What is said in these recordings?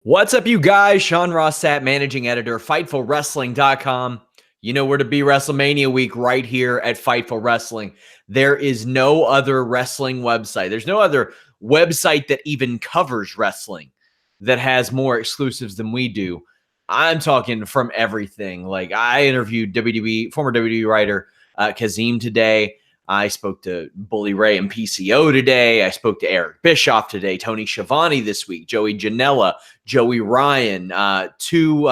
What's up, you guys? Sean Ross Sapp, managing editor, FightfulWrestling.com. You know where to be WrestleMania week right here at Fightful Wrestling. There is no other wrestling website. There's no other website that even covers wrestling that has more exclusives than we do. I'm talking from everything. Like, I interviewed former WWE writer Kazim today. I spoke to Bully Ray and PCO today. I spoke to Eric Bischoff today, Tony Schiavone this week, Joey Janela, Joey Ryan, two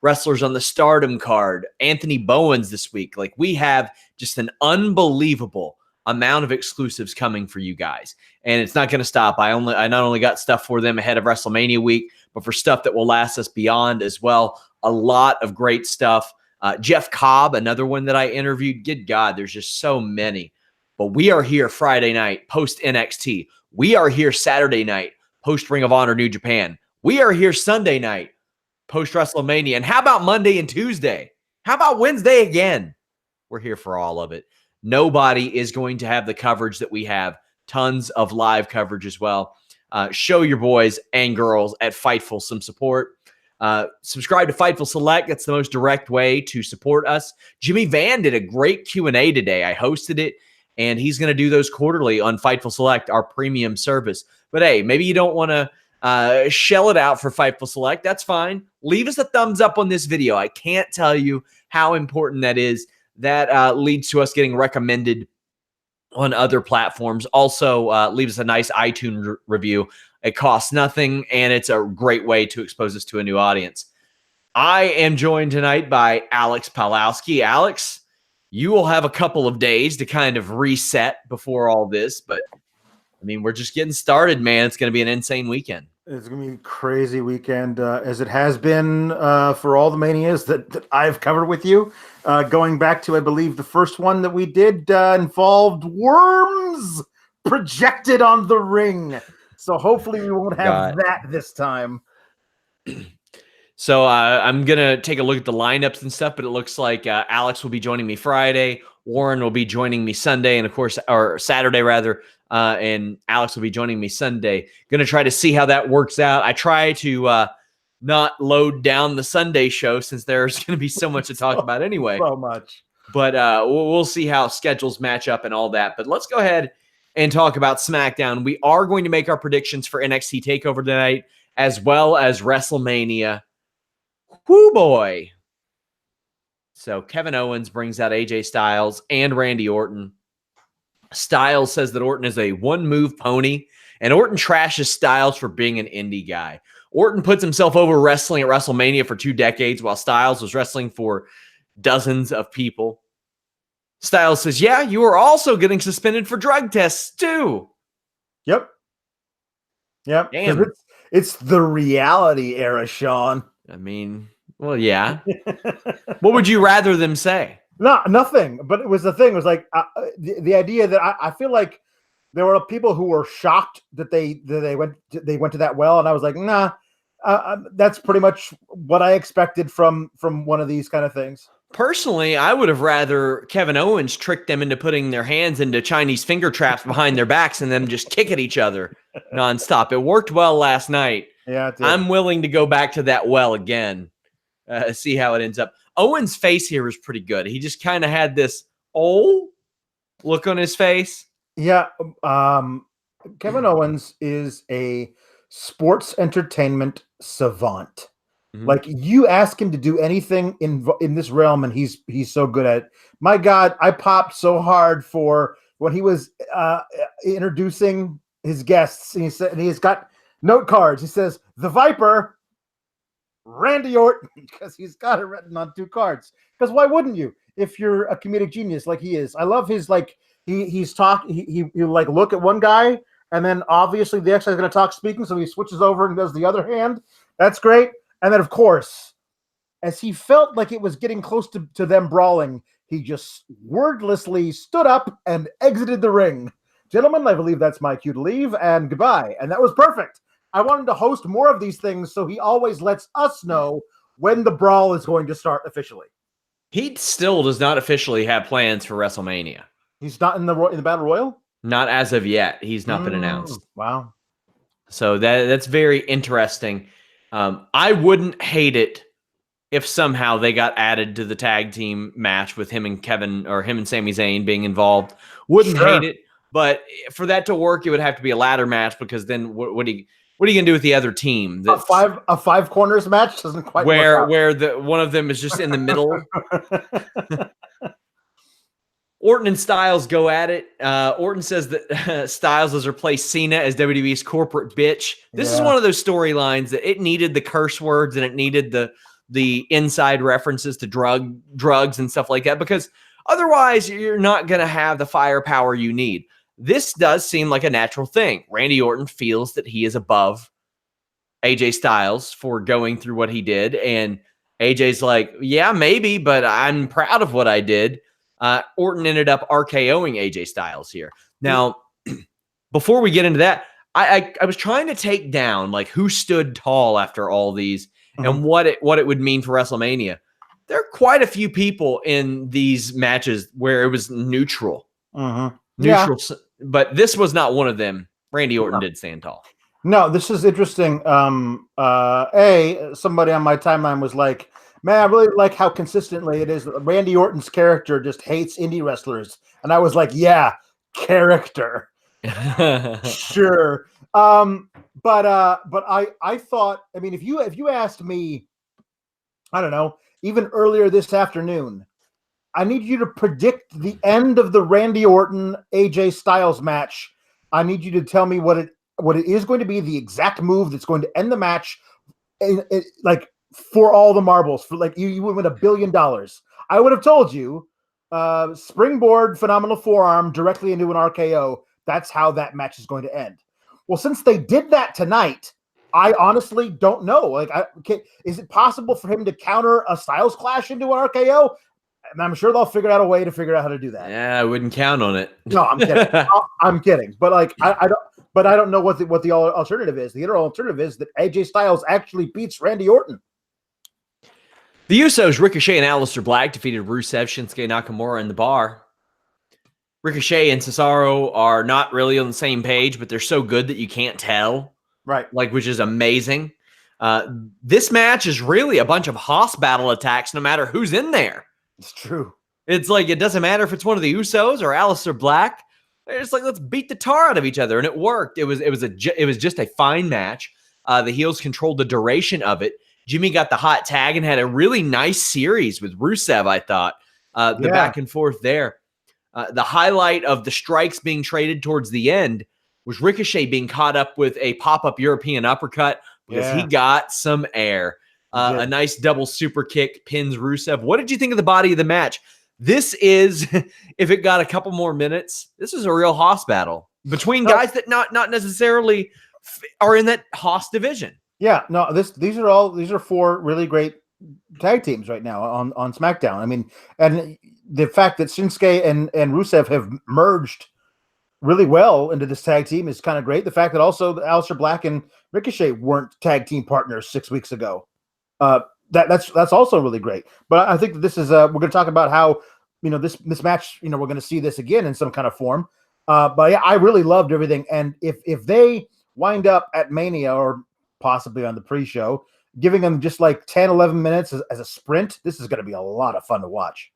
wrestlers on the Stardom card, Anthony Bowens this week. Like, we have just an unbelievable amount of exclusives coming for you guys, and it's not going to stop. I not only got stuff for them ahead of WrestleMania week, but for stuff that will last us beyond as well. A lot of great stuff. Jeff Cobb, another one that I interviewed. Good God, there's just so many. But we are here Friday night, post NXT. We are here Saturday night, post Ring of Honor New Japan. We are here Sunday night, post WrestleMania. And how about Monday and Tuesday? How about Wednesday again? We're here for all of it. Nobody is going to have the coverage that we have. Tons of live coverage as well. Show your boys and girls at Fightful some support. Subscribe to Fightful Select. That's the most direct way to support us. Jimmy Van did a great Q&A today. I hosted it, and he's going to do those quarterly on Fightful Select, our premium service. But hey, maybe you don't want to shell it out for Fightful Select. That's fine. Leave us a thumbs up on this video. I can't tell you how important that is. That leads to us getting recommended on other platforms. Also, leave us a nice iTunes review. It costs nothing, and it's a great way to expose us to a new audience. I am joined tonight by Alex Pawlowski. Alex, you will have a couple of days to kind of reset before all this, but I mean, we're just getting started, man. It's going to be an insane weekend. It's going to be a crazy weekend, as it has been for all the Manias that I've covered with you. Going back to, I believe, the first one that we did involved worms projected on the ring. So hopefully we won't have that this time. So I'm going to take a look at the lineups and stuff, but it looks like Alex will be joining me Friday. Warren will be joining me Sunday, and of course, or Saturday rather, and Alex will be joining me Sunday. Going to try to see how that works out. I try to not load down the Sunday show since there's going to be so much to talk about anyway. So much. But we'll see how schedules match up and all that. But let's go ahead and talk about SmackDown. We are going to make our predictions for NXT TakeOver tonight, as well as WrestleMania. Whoo boy. So Kevin Owens brings out AJ Styles and Randy Orton. Styles says that Orton is a one-move pony, and Orton trashes Styles for being an indie guy. Orton puts himself over wrestling at WrestleMania for 2 decades, while Styles was wrestling for dozens of people. Styles says, yeah, you are also getting suspended for drug tests, too. Yep. Damn. It's the reality era, Sean. I mean, well, yeah. What would you rather them say? No, nothing. But it was the thing. It was like the idea that I feel like there were people who were shocked that they went to that well, and I was like, nah, that's pretty much what I expected from one of these kind of things. Personally, I would have rather Kevin Owens tricked them into putting their hands into Chinese finger traps behind their backs and them just kick at each other nonstop. It worked well last night. Yeah, it did. I'm willing to go back to that well again, see how it ends up. Owens' face here was pretty good. He just kind of had this look on his face. Yeah, Kevin Owens is a sports entertainment savant. Mm-hmm. Like, you ask him to do anything in this realm, and he's so good at it. My God, I popped so hard for when he was introducing his guests, and he said, and he's got note cards. He says, "The Viper, Randy Orton," because he's got it written on 2 cards. Because why wouldn't you? If you're a comedic genius like he is, I love his like he's talking. He like look at one guy, and then obviously the next guy's going to talk speaking, so he switches over and does the other hand. That's great. And then, of course, as he felt like it was getting close to them brawling, he just wordlessly stood up and exited the ring. Gentlemen, I believe that's my cue to leave, and goodbye. And that was perfect. I want him to host more of these things so he always lets us know when the brawl is going to start officially. He still does not officially have plans for WrestleMania. He's not in the Battle Royal? Not as of yet. He's not been announced. Wow. So that's very interesting. I wouldn't hate it if somehow they got added to the tag team match with him and Kevin, or him and Sami Zayn being involved. Wouldn't hate it, but for that to work, it would have to be a ladder match, because then what are you going to do with the other team? That's a five corners match doesn't quite where work out. where one of them is just in the middle. Orton and Styles go at it. Orton says that Styles has replaced Cena as WWE's corporate bitch. This is one of those storylines that it needed the curse words, and it needed the inside references to drugs and stuff like that, because otherwise you're not going to have the firepower you need. This does seem like a natural thing. Randy Orton feels that he is above AJ Styles for going through what he did, and AJ's like, yeah, maybe, but I'm proud of what I did. Orton ended up RKOing AJ Styles here. Now, before we get into that, I was trying to take down like who stood tall after all these and what it would mean for WrestleMania. There are quite a few people in these matches where it was neutral. Neutral, but this was not one of them. Randy Orton did stand tall. No, this is interesting. Somebody on my timeline was like, man, I really like how consistently it is that Randy Orton's character just hates indie wrestlers. And I was like, yeah, character. Sure. But I thought, I mean, if you asked me, I don't know, even earlier this afternoon, I need you to predict the end of the Randy Orton AJ Styles match. I need you to tell me what it is going to be, the exact move that's going to end the match, like for all the marbles, for like you would win $1 billion. I would have told you, springboard phenomenal forearm directly into an RKO. That's how that match is going to end. Well, since they did that tonight, I honestly don't know. Like, is it possible for him to counter a Styles Clash into an RKO? And I'm sure they'll figure out a way to figure out how to do that. Yeah, I wouldn't count on it. No, I'm kidding. I'm kidding. But like, I don't. But I don't know what the alternative is. The other alternative is that AJ Styles actually beats Randy Orton. The Usos, Ricochet and Aleister Black, defeated Rusev, Shinsuke Nakamura in the bar. Ricochet and Cesaro are not really on the same page, but they're so good that you can't tell. Right. Like, which is amazing. This match is really a bunch of Haas battle attacks, no matter who's in there. It's true. It's like, it doesn't matter if it's one of the Usos or Aleister Black. They're just like, let's beat the tar out of each other. And it worked. It was just a fine match. The heels controlled the duration of it. Jimmy got the hot tag and had a really nice series with Rusev, I thought. The back and forth there. The highlight of the strikes being traded towards the end was Ricochet being caught up with a pop-up European uppercut because he got some air. A nice double super kick pins Rusev. What did you think of the body of the match? This is, if it got a couple more minutes, this is a real Haas battle between guys that not necessarily are in that Haas division. Yeah, no, these are four really great tag teams right now on SmackDown. I mean, and the fact that Shinsuke and Rusev have merged really well into this tag team is kind of great. The fact that also Aleister Black and Ricochet weren't tag team partners 6 weeks ago. That's also really great. But I think that this is we're going to talk about how, you know, this match, you know, we're going to see this again in some kind of form. But yeah, I really loved everything. And if they wind up at Mania or possibly on the pre-show, giving them just like 10, 11 minutes as a sprint, this is going to be a lot of fun to watch.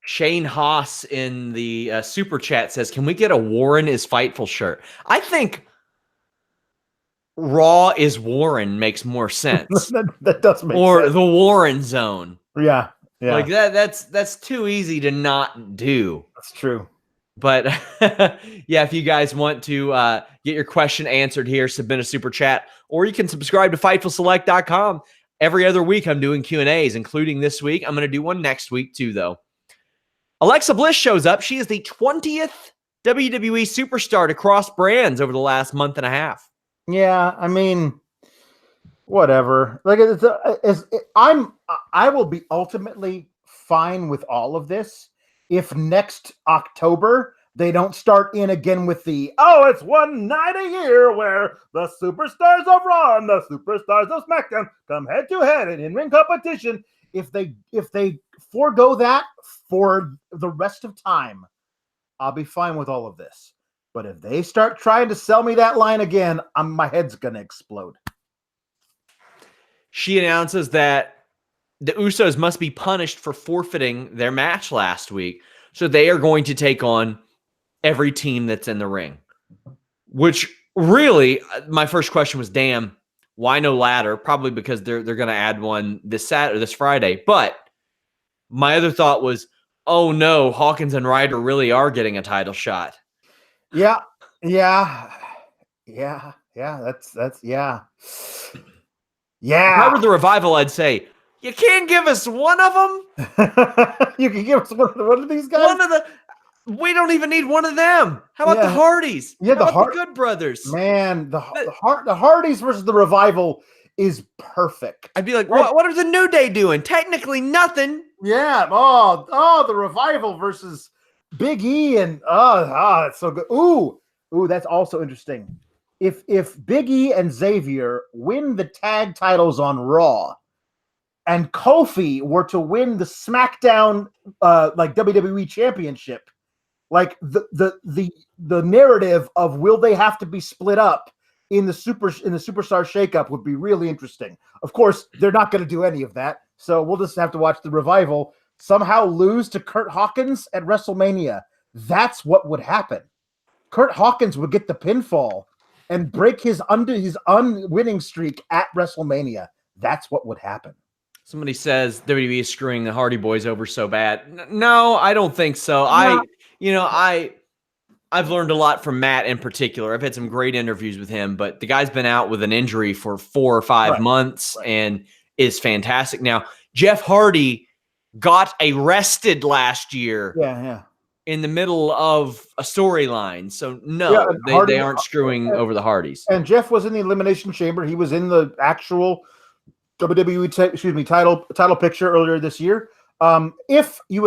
Shane Haas in the super chat says, can we get a Warren is Fightful shirt? I think Raw is Warren makes more sense. that does make sense. Or the Warren Zone. Yeah. Like that's too easy to not do. That's true. But yeah, if you guys want to get your question answered here, submit a super chat, or you can subscribe to FightfulSelect.com. Every other week I'm doing Q&As, including this week. I'm going to do one next week too, though. Alexa Bliss shows up. She is the 20th WWE superstar to cross brands over the last month and a half. Yeah, I mean, whatever. Like, I will be ultimately fine with all of this if next October they don't start in again with it's one night a year where the superstars of Raw and the superstars of SmackDown come head to head in in-ring competition. If they forego that for the rest of time, I'll be fine with all of this. But if they start trying to sell me that line again, my head's going to explode. She announces that the Usos must be punished for forfeiting their match last week. So they are going to take on every team that's in the ring. Which really, my first question was, damn, why no ladder? Probably because they're going to add one this Friday. But my other thought was, oh no, Hawkins and Ryder really are getting a title shot. Yeah. That's yeah. Yeah. If I were the Revival, I'd say, you can't give us one of them? You can give us one of these guys? We don't even need one of them. How about the Hardys? Yeah, How about the Good Brothers? Man, the Hardys versus the Revival is perfect. I'd be like, what are the New Day doing? Technically nothing. Yeah. Oh, the Revival versus Big E and that's so good. Ooh, that's also interesting. If Big E and Xavier win the tag titles on Raw, and Kofi were to win the SmackDown like WWE Championship, like the narrative of will they have to be split up in the Superstar Shakeup would be really interesting. Of course, they're not going to do any of that, so we'll just have to watch the Revival somehow lose to Curt Hawkins at WrestleMania. That's what would happen. Curt Hawkins would get the pinfall and break his unwinning streak at WrestleMania. That's what would happen. Somebody says WWE is screwing the Hardy Boys over so bad. No, I don't think so. No. I've learned a lot from Matt in particular. I've had some great interviews with him, but the guy's been out with an injury for 4 or 5 months and is fantastic. Now, Jeff Hardy got arrested last year. Yeah. In the middle of a storyline. So no, they aren't screwing over the Hardys. And Jeff was in the Elimination Chamber. He was in the actual WWE title picture earlier this year. If you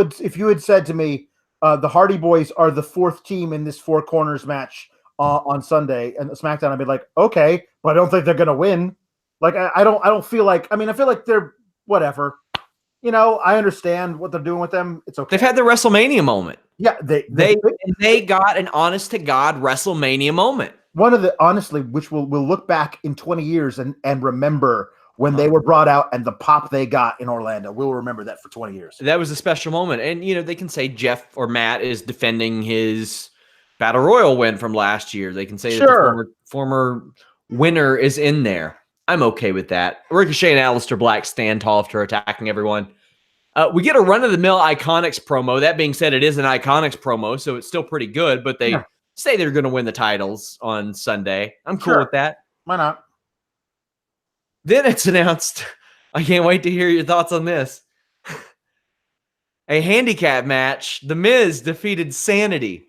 had said to me, the Hardy Boys are the 4th team in this 4 corners match on Sunday and SmackDown, I'd be like, okay, but I don't think they're gonna win. Like I don't feel like, I feel like they're whatever. I understand what they're doing with them. It's okay. They've had the WrestleMania moment. Yeah, they got an honest to God WrestleMania moment. One of the honestly, which we'll look back in 20 years and remember when they were brought out and the pop they got in Orlando. We'll remember that for 20 years. That was a special moment. And, they can say Jeff or Matt is defending his Battle Royal win from last year. They can say that the former winner is in there. I'm okay with that. Ricochet and Aleister Black stand tall after attacking everyone. We get a run-of-the-mill Iconics promo. That being said, it is an Iconics promo, so it's still pretty good, but they say they're going to win the titles on Sunday. I'm cool with that. Why not? Then it's announced, I can't wait to hear your thoughts on this, a handicap match. The Miz defeated Sanity.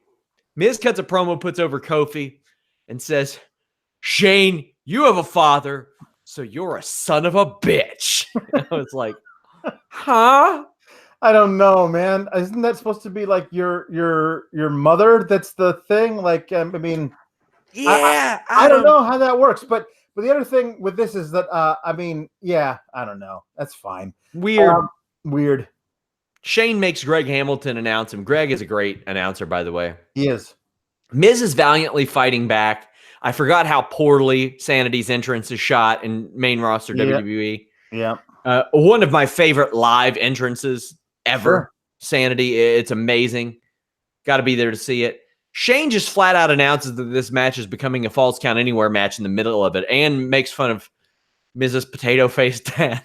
Miz cuts a promo, puts over Kofi, and says, Shane, you have a father, so you're a son of a bitch. I was like, huh? I don't know, man. Isn't that supposed to be like your mother? That's the thing. Like, yeah, I don't know how that works. But the other thing with this is that, I don't know. That's fine. Weird. Shane makes Greg Hamilton announce him. Greg is a great announcer, by the way. He is. Miz is valiantly fighting back. I forgot how poorly Sanity's entrance is shot in main roster WWE. Yeah. One of my favorite live entrances ever. Sure. Sanity. It's amazing. Got to be there to see it. Shane just flat out announces that this match is becoming a Falls Count Anywhere match in the middle of it and makes fun of Mrs. Potato Face Dad.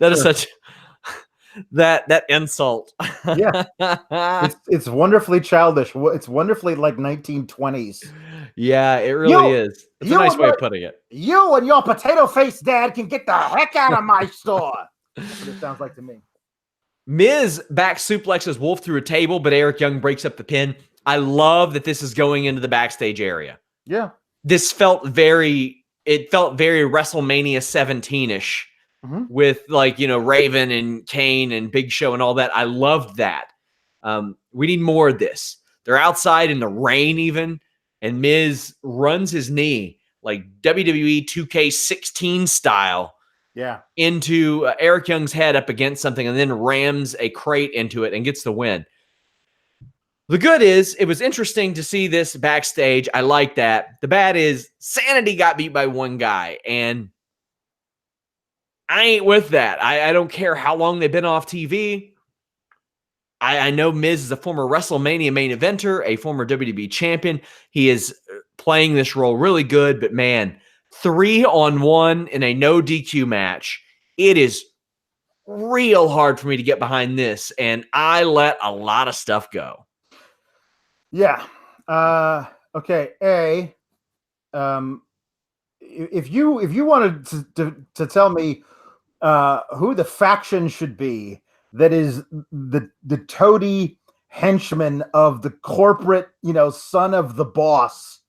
That is such that insult. Yeah. It's wonderfully childish. It's wonderfully like 1920s. Yeah, it really is. It's a nice way of putting it. You and your potato face dad can get the heck out of my store. That's what it sounds like to me. Miz back suplexes Wolf through a table, but Eric Young breaks up the pin. I love that this is going into the backstage area. Yeah. This felt very WrestleMania 17-ish with Raven and Kane and Big Show and all that. I loved that. We need more of this. They're outside in the rain even. And Miz runs his knee like WWE 2K16 style into Eric Young's head up against something and then rams a crate into it and gets the win. The good is, it was interesting to see this backstage. I like that. The bad is, Sanity got beat by one guy, and I ain't with that. I don't care how long they've been off TV. I know Miz is a former WrestleMania main eventer, a former WWE champion. He is playing this role really good, but man, 3-on-1 in a no DQ match. It is real hard for me to get behind this, and I let a lot of stuff go. Yeah. Okay. If you wanted to tell me who the faction should be that is the toady henchman of the corporate, son of the boss,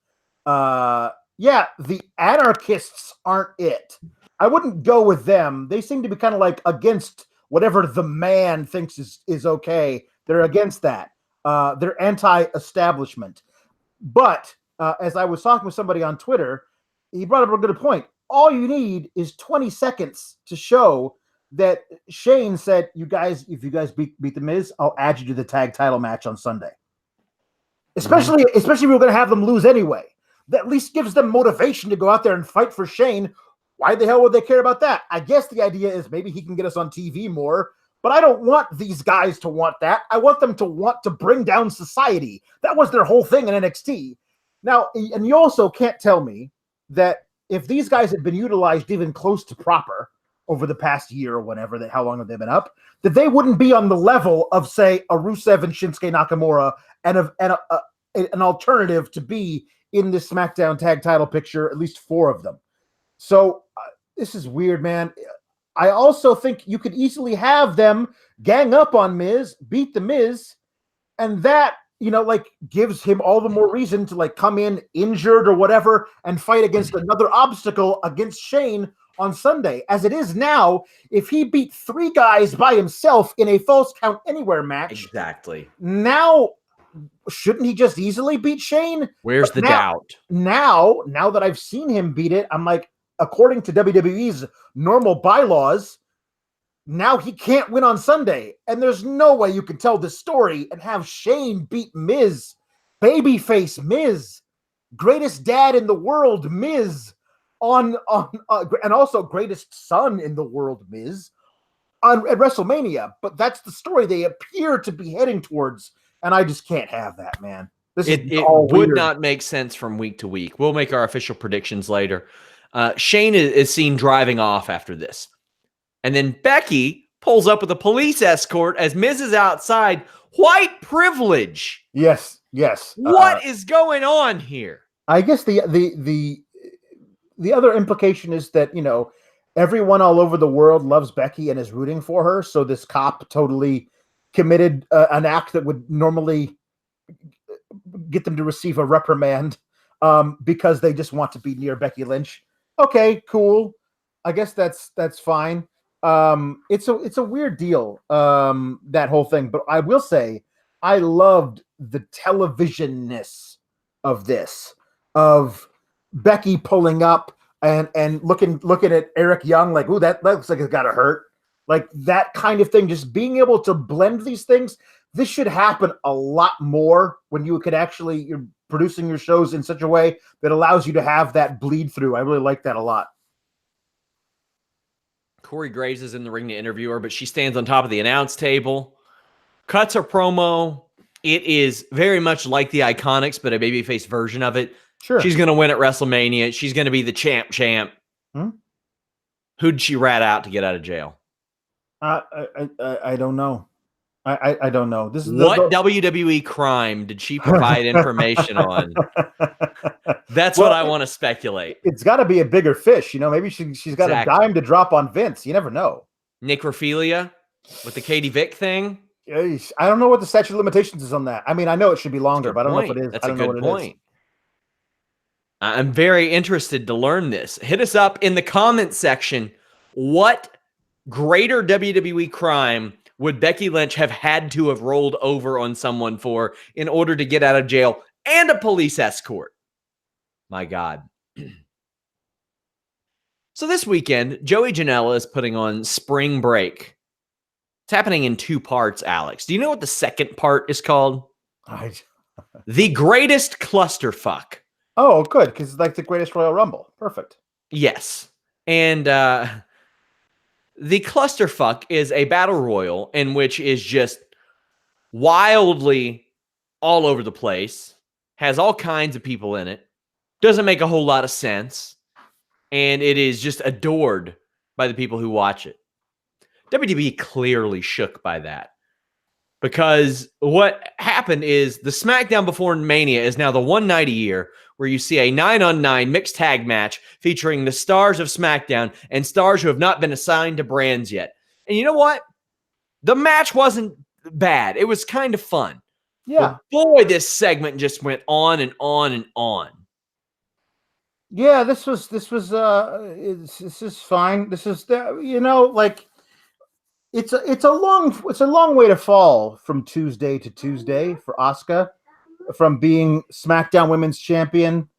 yeah, the anarchists aren't it. I wouldn't go with them. They seem to be kind of like against whatever the man thinks is okay. They're against that. They're anti-establishment. But as I was talking with somebody on Twitter, he brought up a good point. All you need is 20 seconds to show that Shane said, if you guys beat the Miz, I'll add you to the tag title match on Sunday. Especially if we're going to have them lose anyway. That at least gives them motivation to go out there and fight for Shane. Why the hell would they care about that? I guess the idea is maybe he can get us on TV more, but I don't want these guys to want that. I want them to want to bring down society. That was their whole thing in NXT. Now, and you also can't tell me that if these guys had been utilized even close to proper over the past year or whatever, how long have they been up, that they wouldn't be on the level of, say, a Rusev and Shinsuke Nakamura and an alternative to be in this SmackDown tag title picture, at least 4 of them. So this is weird, man. I also think you could easily have them gang up on Miz, beat the Miz, and that, gives him all the more reason to come in injured or whatever and fight against another obstacle against Shane on Sunday. As it is now, if he beat 3 guys by himself in a False Count Anywhere match, exactly. Now, shouldn't he just easily beat Shane? Where's the doubt? Now that I've seen him beat it, I'm like, according to WWE's normal bylaws, now he can't win on Sunday. And there's no way you can tell this story and have Shane beat Miz, babyface Miz, greatest dad in the world Miz, and also greatest son in the world Miz, at WrestleMania. But that's the story they appear to be heading towards, and I just can't have that, man. It would not make sense from week to week. We'll make our official predictions later. Shane is seen driving off after this. And then Becky pulls up with a police escort as Miz is outside. White privilege. Yes. What is going on here? I guess the other implication is that, everyone all over the world loves Becky and is rooting for her. So this cop totally committed an act that would normally get them to receive a reprimand because they just want to be near Becky Lynch. Okay, cool. I guess that's fine. It's a weird deal, that whole thing. But I will say, I loved the televisionness of this, of Becky pulling up and looking at Eric Young like, ooh, that looks like it's gotta hurt. Like that kind of thing, just being able to blend these things. This should happen a lot more when you could you're producing your shows in such a way that allows you to have that bleed through. I really like that a lot. Corey Graves is in the ring to interview her, but she stands on top of the announce table, cuts her promo. It is very much like the Iconics, but a babyface version of it. Sure. She's going to win at WrestleMania. She's going to be the champ. Who'd she rat out to get out of jail? I don't know. I don't know. This is what WWE crime did she provide information on? That's what I want to speculate. It's got to be a bigger fish, Maybe she's got a dime to drop on Vince. You never know. Necrophilia with the Katie Vick thing. I don't know what the statute of limitations is on that. I mean, I know it should be longer, but I don't know if it is. That's a good point. I'm very interested to learn this. Hit us up in the comments section. What greater WWE crime would Becky Lynch have had to have rolled over on someone for in order to get out of jail and a police escort? My God. So this weekend, Joey Janela is putting on Spring Break. It's happening in 2 parts, Alex. Do you know what the second part is called? The greatest clusterfuck. Oh, good, because it's like the greatest Royal Rumble. Perfect. Yes. And the clusterfuck is a battle royal in which is just wildly all over the place, has all kinds of people in it, doesn't make a whole lot of sense, and it is just adored by the people who watch it. WWE clearly shook by that. Because what happened is the SmackDown before Mania is now the one night a year where you see a 9-on-9 mixed tag match featuring the stars of SmackDown and stars who have not been assigned to brands yet. And you know what? The match wasn't bad. It was kind of fun. Yeah. But boy, this segment just went on and on and on. Yeah, this is fine. This is like it's a long way to fall from Tuesday to Tuesday for Asuka, from being SmackDown Women's Champion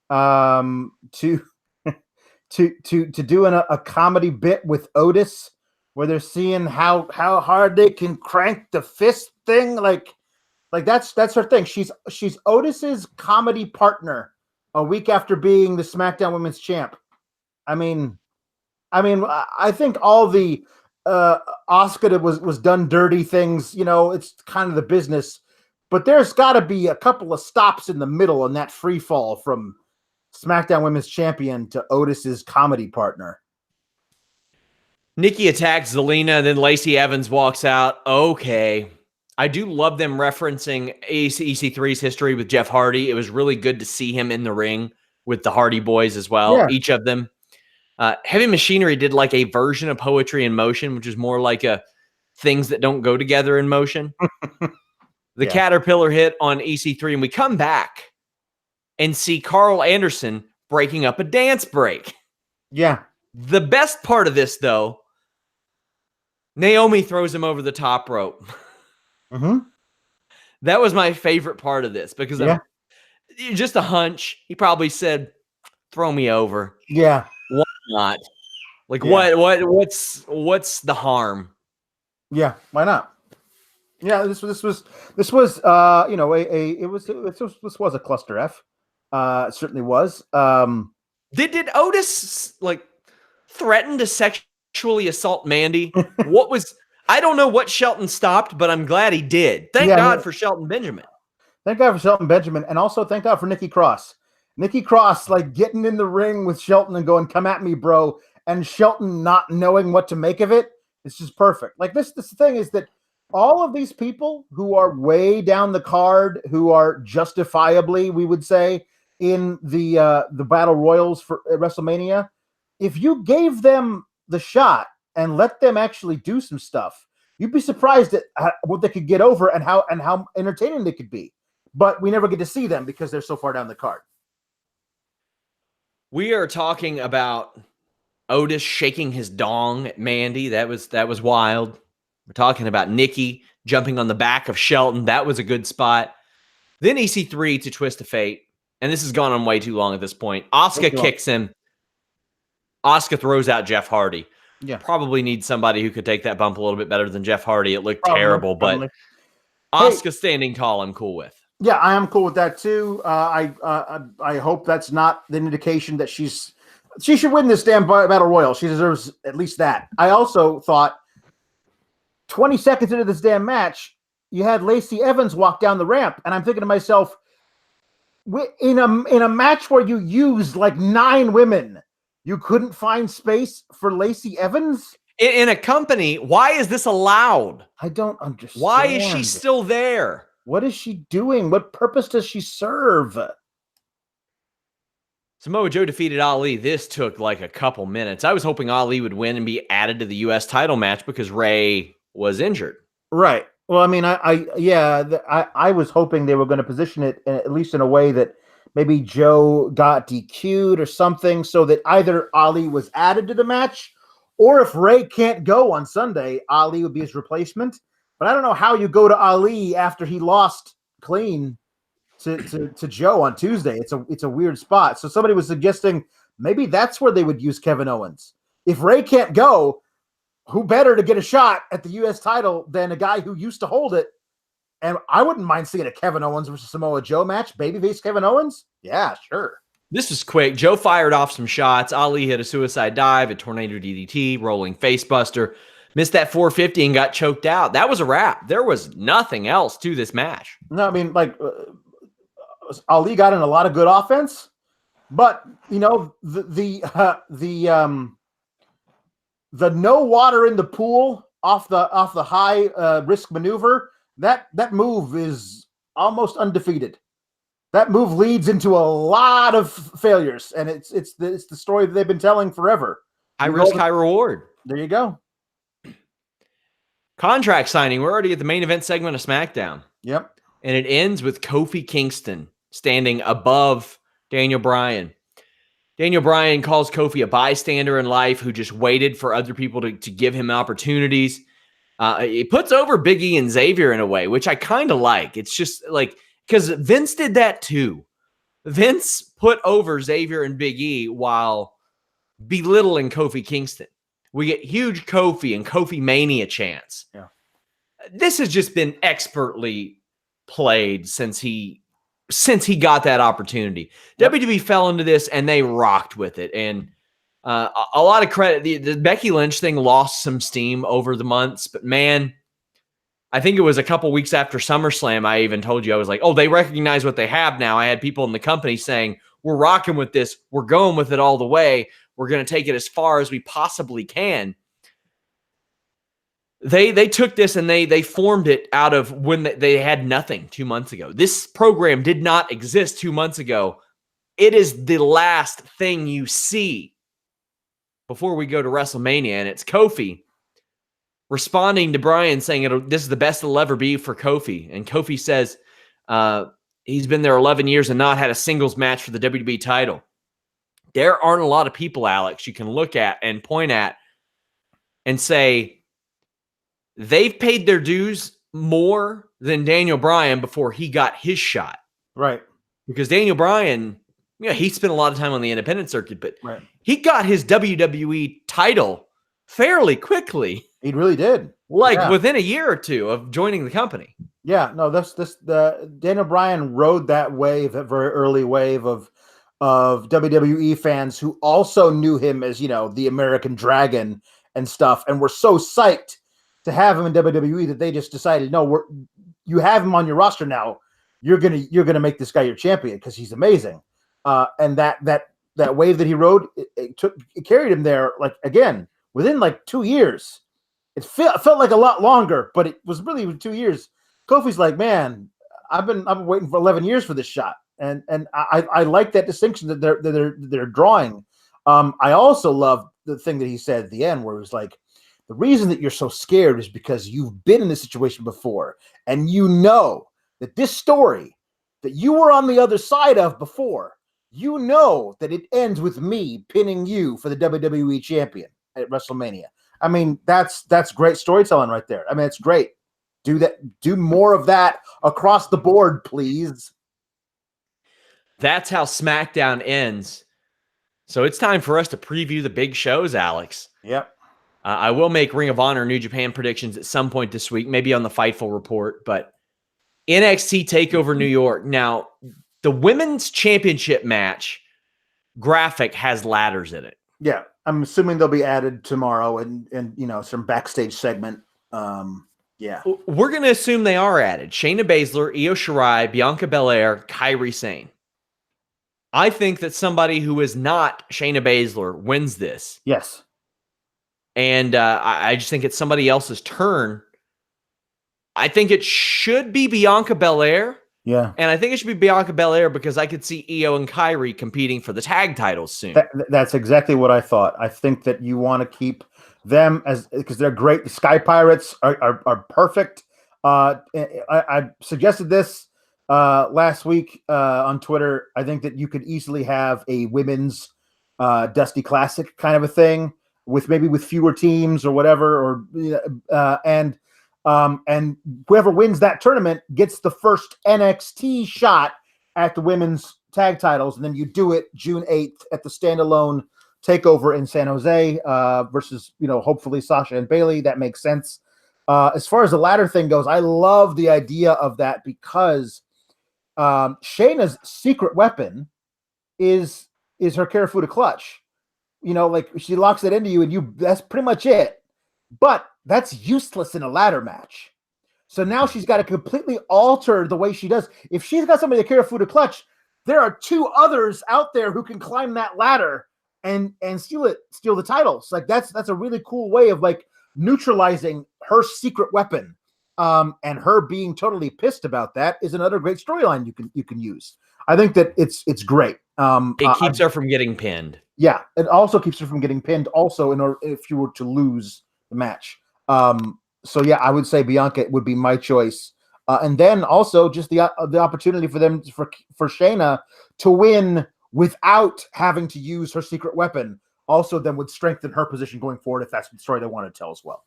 to doing a comedy bit with Otis where they're seeing how hard they can crank the fist thing. Like that's her thing. She's Otis's comedy partner a week after being the SmackDown Women's Champ. I mean, I think all the Asuka was done dirty things, it's kind of the business, but there's got to be a couple of stops in the middle in that free fall from SmackDown Women's Champion to Otis's comedy partner. Nikki attacks Zelina, then Lacey Evans walks out. Okay. I do love them referencing EC3's history with Jeff Hardy. It was really good to see him in the ring with the Hardy Boys as well, each of them. Heavy Machinery did like a version of Poetry in Motion, which is more like a things that don't go together in motion. The Caterpillar hit on EC3, and we come back and see Carl Anderson breaking up a dance break. Yeah. The best part of this, though, Naomi throws him over the top rope. Mm-hmm. That was my favorite part of this because just a hunch. He probably said, "Throw me over." Yeah. Why not? Like what's the harm? Yeah, why not? Yeah, this was this was a cluster F. It certainly was. Did Otis like threaten to sexually assault Mandy? What was I don't know what Shelton stopped, but I'm glad he did. Thank God for Shelton Benjamin. Thank God for Shelton Benjamin, and also thank God for Nikki Cross. Nikki Cross, like getting in the ring with Shelton and going, "Come at me, bro," and Shelton not knowing what to make of it. It's just perfect. Like this thing is that all of these people who are way down the card, who are justifiably, we would say, in the battle royals for WrestleMania, if you gave them the shot and let them actually do some stuff, you'd be surprised at what they could get over and how entertaining they could be. But we never get to see them because they're so far down the card. We are talking about Otis shaking his dong at Mandy. That was wild. We're talking about Nikki jumping on the back of Shelton. That was a good spot. Then EC3 to Twist of Fate. And this has gone on way too long at this point. Asuka kicks him. Asuka throws out Jeff Hardy. Yeah. Probably needs somebody who could take that bump a little bit better than Jeff Hardy. It looked terrible, but Asuka standing tall, I'm cool with. Yeah, I am cool with that too. I hope that's not the indication that she should win this damn battle royal. She deserves at least that. I also thought 20 seconds into this damn match, you had Lacey Evans walk down the ramp, and I'm thinking to myself, in a match where you used like 9 women, you couldn't find space for Lacey Evans? In a company, why is this allowed? I don't understand. Why is she still there? What is she doing? What purpose does she serve? Samoa Joe defeated Ali. This took like a couple minutes. I was hoping Ali would win and be added to the U.S. title match because Ray was injured. Right. Well, I mean, I was hoping they were going to position it at least in a way that maybe Joe got DQ'd or something so that either Ali was added to the match, or if Ray can't go on Sunday, Ali would be his replacement. But I don't know how you go to Ali after he lost clean to Joe on Tuesday. It's a weird spot. So somebody was suggesting maybe that's where they would use Kevin Owens. If Ray can't go, who better to get a shot at the U.S. title than a guy who used to hold it And I wouldn't mind seeing a Kevin Owens versus Samoa Joe match. Babyface Kevin Owens? Yeah, sure. This was quick. Joe fired off some shots. Ali hit a suicide dive, a tornado DDT, rolling facebuster. Missed that 450 and got choked out. That was a wrap. There was nothing else to this match. No, I mean, like, Ali got in a lot of good offense, but you know, the no water in the pool off the high risk maneuver, that move is almost undefeated. That move leads into a lot of failures, and it's the story that they've been telling forever. High risk, high reward. There you go. Contract signing. We're already at the main event segment of SmackDown. Yep. And it ends with Kofi Kingston standing above Daniel Bryan. Daniel Bryan calls Kofi a bystander in life who just waited for other people to give him opportunities. It puts over Big E and Xavier in a way, which I kind of like. It's just like, because Vince did that too. Vince put over Xavier and Big E while belittling Kofi Kingston. We get huge Kofi and Kofi Mania chants. Yeah. This has just been expertly played since he got that opportunity. Yep. WWE fell into this and they rocked with it. And a lot of credit. The Becky Lynch thing lost some steam over the months, but man, I think it was a couple weeks after SummerSlam, I even told you, I was like, oh, they recognize what they have now. I had people in the company saying, we're rocking with this. We're going with it all the way. We're going to take it as far as we possibly can. They took this and they formed it out of when they had nothing 2 months ago. This program did not exist 2 months ago. It is the last thing you see before we go to WrestleMania, and it's Kofi responding to Bryan saying this is the best it'll ever be for Kofi. And Kofi says he's been there 11 years and not had a singles match for the WWE title. There aren't a lot of people, Alex, you can look at and point at and say they've paid their dues more than Daniel Bryan before he got his shot. Right. Because Daniel Bryan, he spent a lot of time on the independent circuit, but right. He got his WWE title fairly quickly. He really did. Within a year or two of joining the company. Yeah, no, the Daniel Bryan rode that wave, that very early wave of WWE fans who also knew him as, the American Dragon and stuff, and were so psyched to have him in WWE that they just decided, no, you have him on your roster now. You're gonna make this guy your champion because he's amazing. And that wave that he rode, it carried him there, again, within 2 years. It felt like a lot longer, but it was really 2 years. Kofi's like, man, I've been waiting for 11 years for this shot, and I like that distinction that they're drawing. I also love the thing that he said at the end, where it was like, the reason that you're so scared is because you've been in this situation before, and you know that this story that you were on the other side of before, you know that it ends with me pinning you for the WWE champion at WrestleMania. I mean, that's great storytelling right there. I mean, it's great. Do that. Do more of that across the board, please. That's how SmackDown ends. So it's time for us to preview the big shows, Alex. Yep. I will make Ring of Honor New Japan predictions at some point this week, maybe on the Fightful report, but NXT TakeOver New York. Now, the women's championship match graphic has ladders in it. Yeah. I'm assuming they'll be added tomorrow and some backstage segment. Yeah. We're going to assume they are added. Shayna Baszler, Io Shirai, Bianca Belair, Kairi Sane. I think that somebody who is not Shayna Baszler wins this. Yes. And I just think it's somebody else's turn. I think it should be Bianca Belair. Yeah. And I think it should be Bianca Belair because I could see Io and Kairi competing for the tag titles soon. That's exactly what I thought. I think that you want to keep them because they're great. The Sky Pirates are perfect. I suggested this last week on Twitter. I think that you could easily have a women's Dusty Classic kind of a thing with fewer teams or whatever, and whoever wins that tournament gets the first NXT shot at the women's tag titles, and then you do it June 8th at the standalone takeover in San Jose versus hopefully Sasha and Bailey. That makes sense. As far as the ladder thing goes, I love the idea of that because Shayna's secret weapon is her Karafuda clutch. You know, like she locks it into you and that's pretty much it. But that's useless in a ladder match. So now she's got to completely alter the way she does. If she's got somebody to Karafuda clutch, there are two others out there who can climb that ladder and steal the titles. Like that's a really cool way of like neutralizing her secret weapon. And her being totally pissed about that is another great storyline you can use. I think that it's great. It keeps her from getting pinned. Yeah, it also keeps her from getting pinned. Also, in order if you were to lose the match. So yeah, I would say Bianca would be my choice. And then also just the opportunity for Shayna to win without having to use her secret weapon also then would strengthen her position going forward if that's the story they want to tell as well.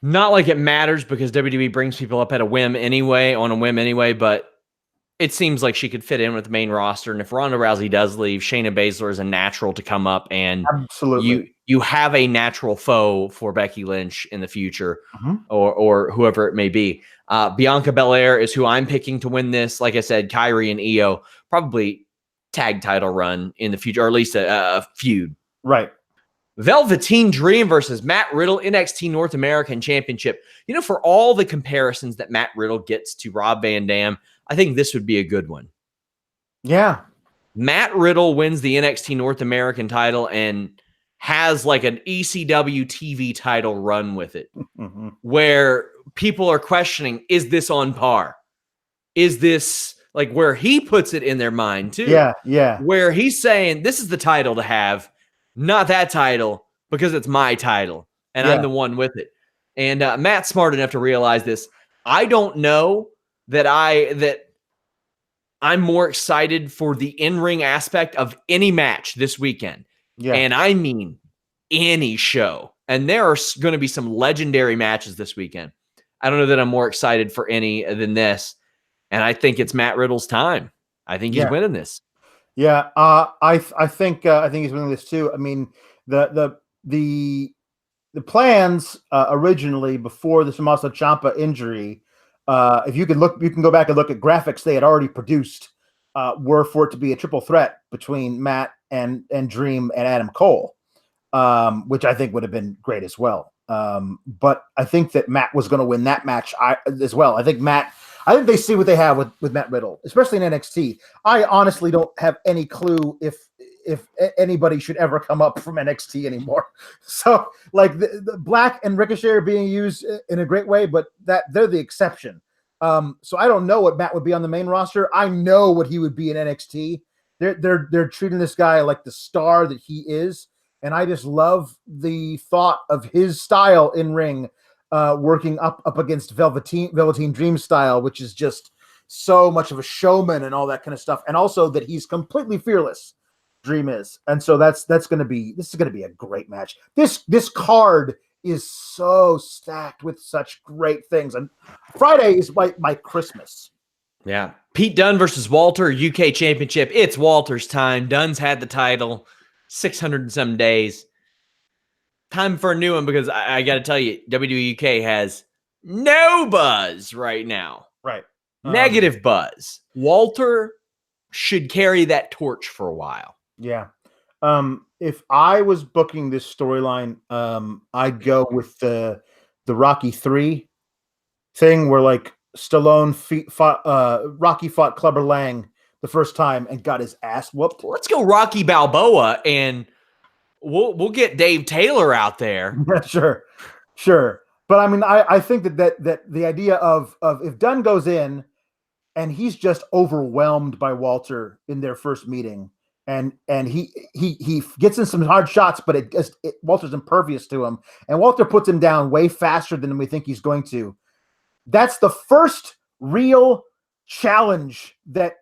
Not like it matters because WWE brings people up at a whim anyway, but it seems like she could fit in with the main roster. And if Ronda Rousey does leave, Shayna Baszler is a natural to come up, and absolutely you have a natural foe for Becky Lynch in the future, or whoever it may be. Bianca Belair is who I'm picking to win this. Like I said, Kyrie and Io, probably tag title run in the future, or at least a feud. Right. Velveteen Dream versus Matt Riddle, NXT North American Championship. You know, for all the comparisons that Matt Riddle gets to Rob Van Dam, I think this would be a good one. Yeah. Matt Riddle wins the NXT North American title and has like an ECW TV title run with it, where people are questioning, is this on par? Is this like where he puts it in their mind too? Yeah. Where he's saying, this is the title to have, not that title, because it's my title and I'm the one with it. And Matt's smart enough to realize this. I don't know that I'm more excited for the in-ring aspect of any match this weekend. Yeah. And I mean any show. And there are going to be some legendary matches this weekend. I don't know that I'm more excited for any than this. And I think it's Matt Riddle's time. I think he's winning this. Yeah, I think he's winning this too. I mean, the plans originally before the Tommaso Ciampa injury, if you can go back and look at graphics they had already produced, were for it to be a triple threat between Matt and Dream and Adam Cole, which I think would have been great as well. But I think that Matt was going to win that match as well. I think they see what they have with Matt Riddle, especially in NXT. I honestly don't have any clue if anybody should ever come up from NXT anymore. So like the Black and Ricochet are being used in a great way, but they're the exception. So I don't know what Matt would be on the main roster. I know what he would be in NXT. They're treating this guy like the star that he is. And I just love the thought of his style in ring, working up against Velveteen Dream style, which is just so much of a showman and all that kind of stuff. And also that he's completely fearless, Dream is. And so this is going to be a great match. This card is so stacked with such great things. And Friday is my Christmas. Yeah. Pete Dunne versus Walter, UK Championship. It's Walter's time. Dunne's had the title 600 and some days. Time for a new one, because I got to tell you, WWE UK has no buzz right now. Right. Negative buzz. Walter should carry that torch for a while. Yeah. If I was booking this storyline, I'd go with the Rocky 3 thing where like Rocky fought Clubber Lang the first time and got his ass whooped. Let's go Rocky Balboa, and we'll get Dave Taylor out there. Yeah, sure. But I mean, I think that the idea of if Dunne goes in and he's just overwhelmed by Walter in their first meeting, and he gets in some hard shots, but Walter's impervious to him, and Walter puts him down way faster than we think he's going to. That's the first real challenge that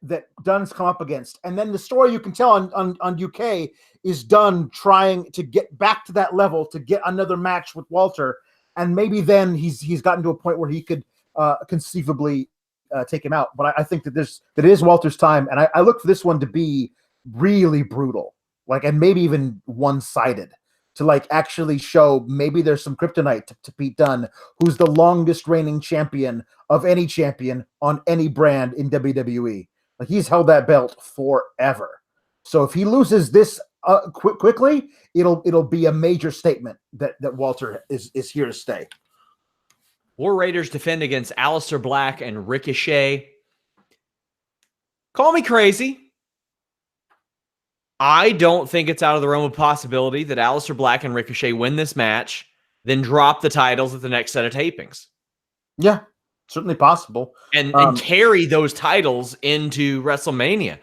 Dunne's come up against. And then the story you can tell on UK is Dunne trying to get back to that level, to get another match with Walter. And maybe then he's gotten to a point where he could conceivably take him out. But I think that it is Walter's time. And I look for this one to be really brutal, and maybe even one-sided, to like actually show maybe there's some kryptonite to Pete Dunne, who's the longest reigning champion of any champion on any brand in WWE. Like he's held that belt forever. So if he loses this quickly, it'll be a major statement that Walter is here to stay. War Raiders defend against Aleister Black and Ricochet. Call me crazy. I don't think it's out of the realm of possibility that Aleister Black and Ricochet win this match, then drop the titles at the next set of tapings. Yeah, certainly possible. And carry those titles into WrestleMania.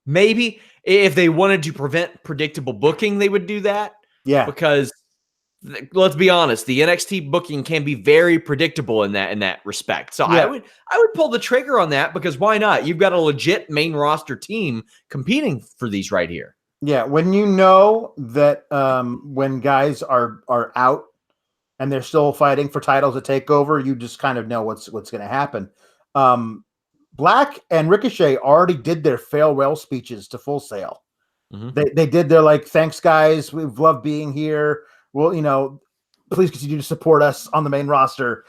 Maybe if they wanted to prevent predictable booking, they would do that. Yeah. Because let's be honest, the NXT booking can be very predictable in that respect. So yeah. I would pull the trigger on that, because why not? You've got a legit main roster team competing for these right here. Yeah, when you know that when guys are out and they're still fighting for titles to take over, you just kind of know what's going to happen. Black and Ricochet already did their farewell speeches to Full Sail. Mm-hmm. They did their like, thanks guys, we've loved being here. Well, please continue to support us on the main roster.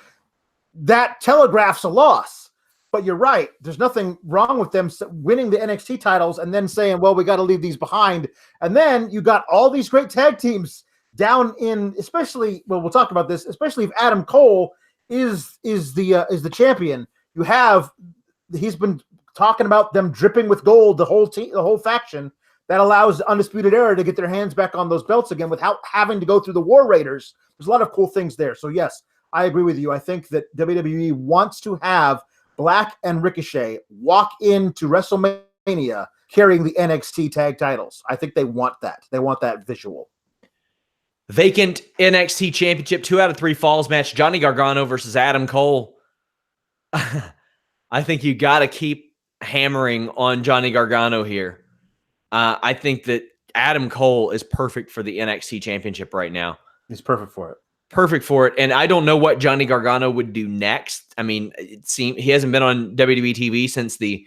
That telegraphs a loss, but you're right. There's nothing wrong with them winning the NXT titles and then saying, well, we got to leave these behind. And then you got all these great tag teams down in, especially, well, we'll talk about this, especially if Adam Cole is the champion. He's been talking about them dripping with gold, the whole faction. That allows Undisputed Era to get their hands back on those belts again without having to go through the War Raiders. There's a lot of cool things there. So yes, I agree with you. I think that WWE wants to have Black and Ricochet walk into WrestleMania carrying the NXT tag titles. I think they want that. They want that visual. Vacant NXT Championship 2 out of 3 falls match. Johnny Gargano versus Adam Cole. I think you got to keep hammering on Johnny Gargano here. I think that Adam Cole is perfect for the NXT Championship right now. He's perfect for it. Perfect for it. And I don't know what Johnny Gargano would do next. I mean, it seems he hasn't been on WWE TV since the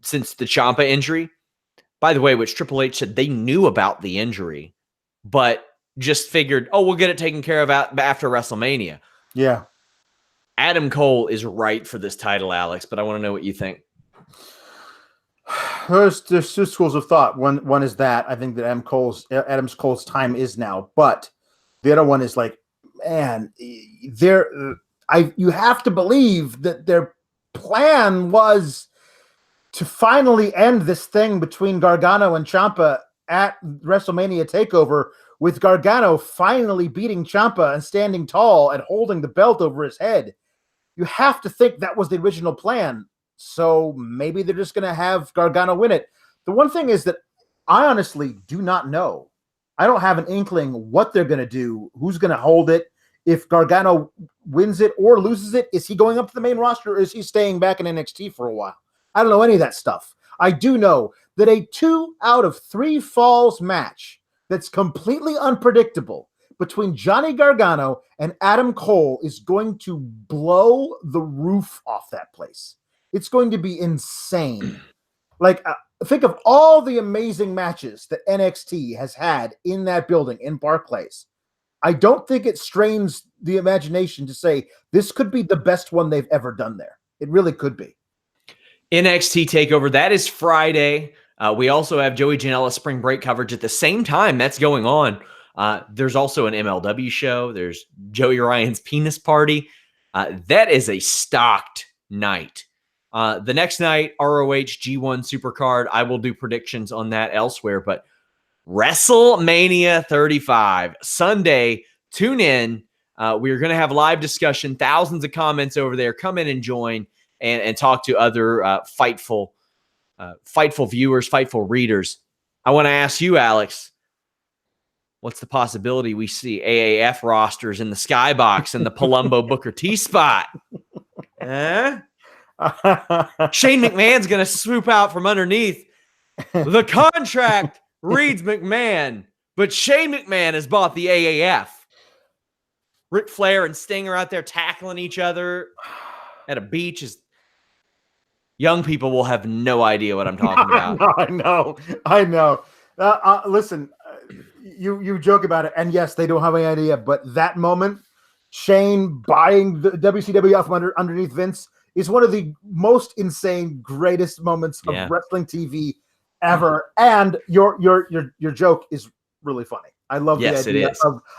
Ciampa injury. By the way, which Triple H said they knew about the injury, but just figured, we'll get it taken care of after WrestleMania. Yeah. Adam Cole is right for this title, Alex, but I want to know what you think. There's two schools of thought. One is that I think that Adam Cole's time is now, but the other one is like, man, you have to believe that their plan was to finally end this thing between Gargano and Ciampa at WrestleMania TakeOver, with Gargano finally beating Ciampa and standing tall and holding the belt over his head. You have to think that was the original plan. So maybe they're just going to have Gargano win it. The one thing is that I honestly do not know. I don't have an inkling what they're going to do, who's going to hold it. If Gargano wins it or loses it, is he going up to the main roster, or is he staying back in NXT for a while? I don't know any of that stuff. I do know that a 2 out of 3 falls match that's completely unpredictable between Johnny Gargano and Adam Cole is going to blow the roof off that place. It's going to be insane. Like, think of all the amazing matches that NXT has had in that building, in Barclays. I don't think it strains the imagination to say this could be the best one they've ever done there. It really could be. NXT TakeOver, that is Friday. We also have Joey Janela Spring Break coverage at the same time that's going on. There's also an MLW show. There's Joey Ryan's Penis Party. That is a stocked night. The next night, ROH G1 Supercard. I will do predictions on that elsewhere, but WrestleMania 35 Sunday. Tune in. We're going to have live discussion, thousands of comments over there. Come in and join and talk to other Fightful viewers, Fightful readers. I want to ask you, Alex, what's the possibility we see AAF rosters in the Skybox and the Palumbo Booker T spot? Shane McMahon's going to swoop out from underneath. The contract reads McMahon, but Shane McMahon has bought the AAF. Ric Flair and Sting are out there tackling each other at a beach. Young people will have no idea what I'm talking about. I know. Listen, you joke about it, and yes, they don't have any idea, but that moment, Shane buying the WCW out from underneath Vince is one of the most insane, greatest moments of wrestling TV ever. And your joke is really funny. I love the idea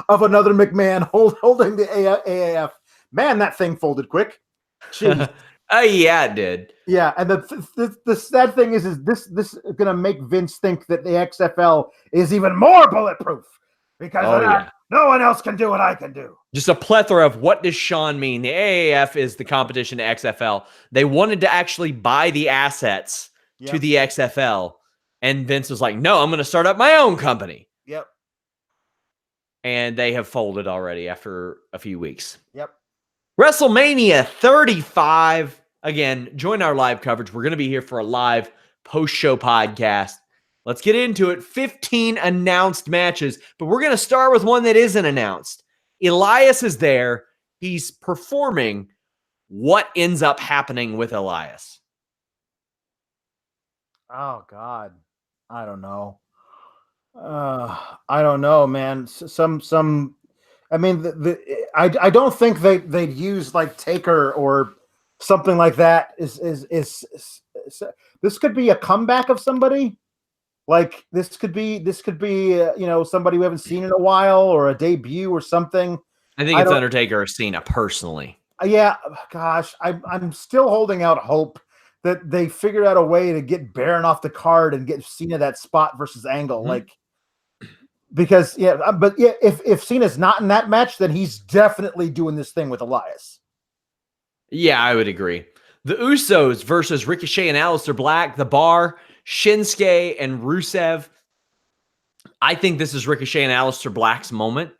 of another McMahon holding the AAF. Man, that thing folded quick. Jeez. Yeah, it did. Yeah, and the sad thing is this is gonna make Vince think that the XFL is even more bulletproof because no one else can do what I can do. Just a plethora of what does Sean mean? The AAF is the competition to XFL. They wanted to actually buy the assets to the XFL, and Vince was like, "No, I'm going to start up my own company." Yep. And they have folded already after a few weeks. Yep. WrestleMania 35. Again, join our live coverage. We're going to be here for a live post-show podcast. Let's get into it. 15 announced matches, but we're going to start with one that isn't announced. Elias is there. He's performing. What ends up happening with Elias? Oh, God. I don't know. I don't know, man. I mean, I don't think they'd use like Taker or something like that. This could be a comeback of somebody. Like this could be somebody we haven't seen in a while, or a debut or something. I think it's Undertaker or Cena personally. Yeah, gosh, I'm still holding out hope that they figured out a way to get Baron off the card and get Cena that spot versus Angle. Mm-hmm. Like, because if Cena's not in that match, then he's definitely doing this thing with Elias. Yeah, I would agree. The Usos versus Ricochet and Aleister Black, The Bar, Shinsuke and Rusev. I think this is Ricochet and Aleister Black's moment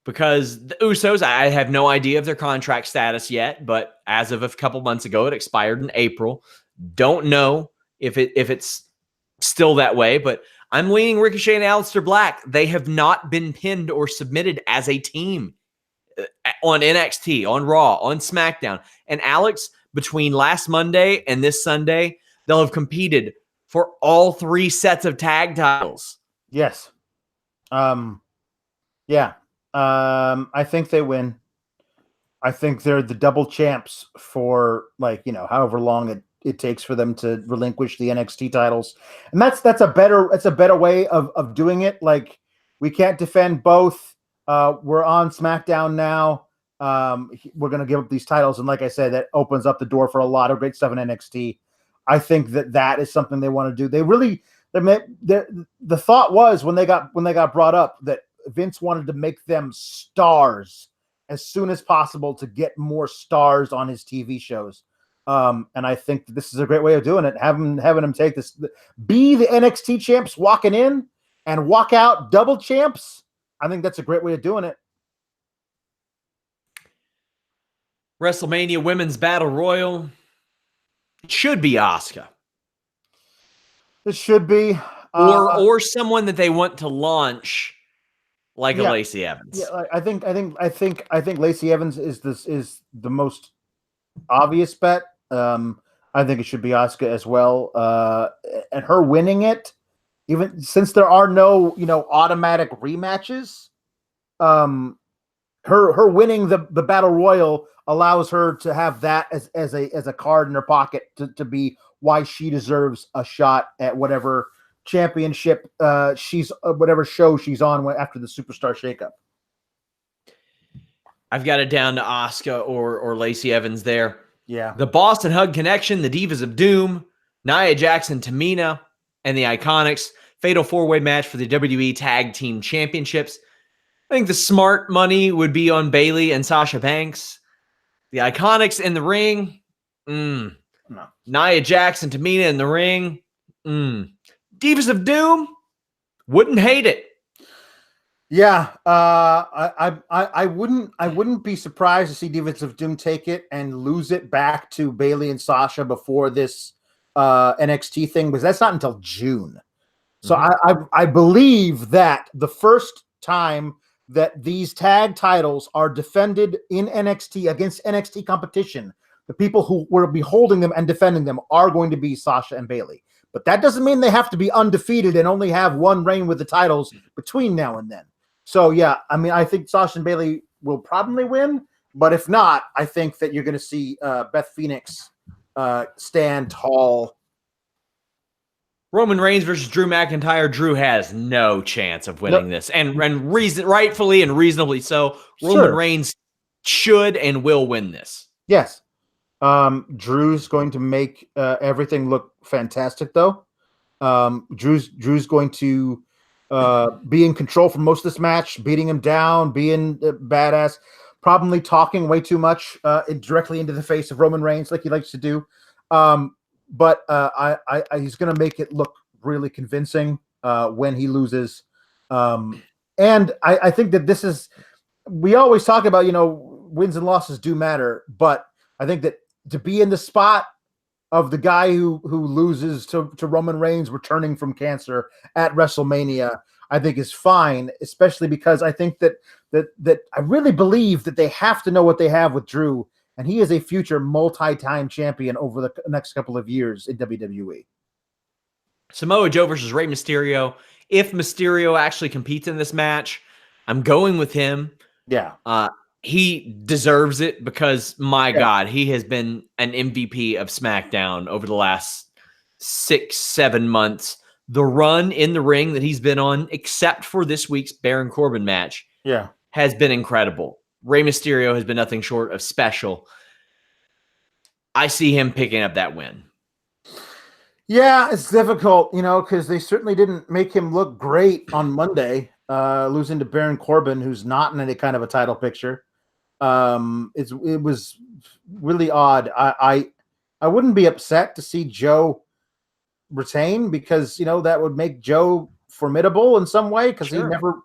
because the Usos, I have no idea of their contract status yet, but as of a couple months ago, it expired in April. Don't know if it's still that way, but I'm leaning Ricochet and Aleister Black. They have not been pinned or submitted as a team on NXT, on Raw, on SmackDown. And Alex, between last Monday and this Sunday, they'll have competed for all 3 sets of tag titles. Yes. Yeah. I think they win. I think they're the double champs for however long it takes for them to relinquish the NXT titles. And that's a better way of doing it. Like, we can't defend both. We're on SmackDown now. We're going to give up these titles. And like I said, that opens up the door for a lot of great stuff in NXT. I think that is something they want to do. The thought was when they got brought up that Vince wanted to make them stars as soon as possible to get more stars on his TV shows. And I think this is a great way of doing it. Having them take this, be the NXT champs walking in and walk out double champs. I think that's a great way of doing it. WrestleMania Women's Battle Royal. It should be Asuka. It should be. Or someone that they want to launch like a Lacey Evans. Yeah, I think Lacey Evans is the most obvious bet. I think it should be Asuka as well. And her winning it, even since there are no, automatic rematches, her winning the Battle Royal allows her to have that as a card in her pocket to be why she deserves a shot at whatever championship whatever show she's on after the Superstar shakeup. I've got it down to Asuka or Lacey Evans there. Yeah. The Boston Hug Connection, the Divas of Doom, Nia Jackson, Tamina, and the Iconics. Fatal 4-way match for the WWE Tag Team Championships. I think the smart money would be on Bayley and Sasha Banks. The Iconics in the ring. No. Nia Jackson, Tamina in the ring. Divas of Doom. Wouldn't hate it. Yeah, I wouldn't be surprised to see Divas of Doom take it and lose it back to Bayley and Sasha before this NXT thing, because that's not until June. So I believe that the first time that these tag titles are defended in NXT against NXT competition, the people who will be holding them and defending them are going to be Sasha and Bayley. but that doesn't mean they have to be undefeated and only have one reign with the titles between now and then. So yeah, I mean, I think Sasha and Bayley will probably win, but if not, I think that you're going to see Beth Phoenix stand tall. Roman Reigns versus Drew McIntyre. Drew has no chance of winning this, and rightfully and reasonably so. Roman Reigns should and will win this. Yes. Drew's going to make everything look fantastic, though. Drew's going to be in control for most of this match, beating him down, being badass, probably talking way too much directly into the face of Roman Reigns like he likes to do. But he's going to make it look really convincing when he loses. And I think that this is, we always talk about, wins and losses do matter, but I think that to be in the spot of the guy who loses to Roman Reigns returning from cancer at WrestleMania, I think is fine, especially because I think that I really believe that they have to know what they have with Drew, and he is a future multi-time champion over the next couple of years in WWE. Samoa Joe versus Rey Mysterio. If Mysterio actually competes in this match, I'm going with him. Yeah. He deserves it because, my God, he has been an MVP of SmackDown over the last 6-7 months. The run in the ring that he's been on, except for this week's Baron Corbin match, has been incredible. Rey Mysterio has been nothing short of special. I see him picking up that win. Yeah, it's difficult, because they certainly didn't make him look great on Monday, losing to Baron Corbin, who's not in any kind of a title picture. It was really odd. I wouldn't be upset to see Joe retain because that would make Joe formidable in some way because he never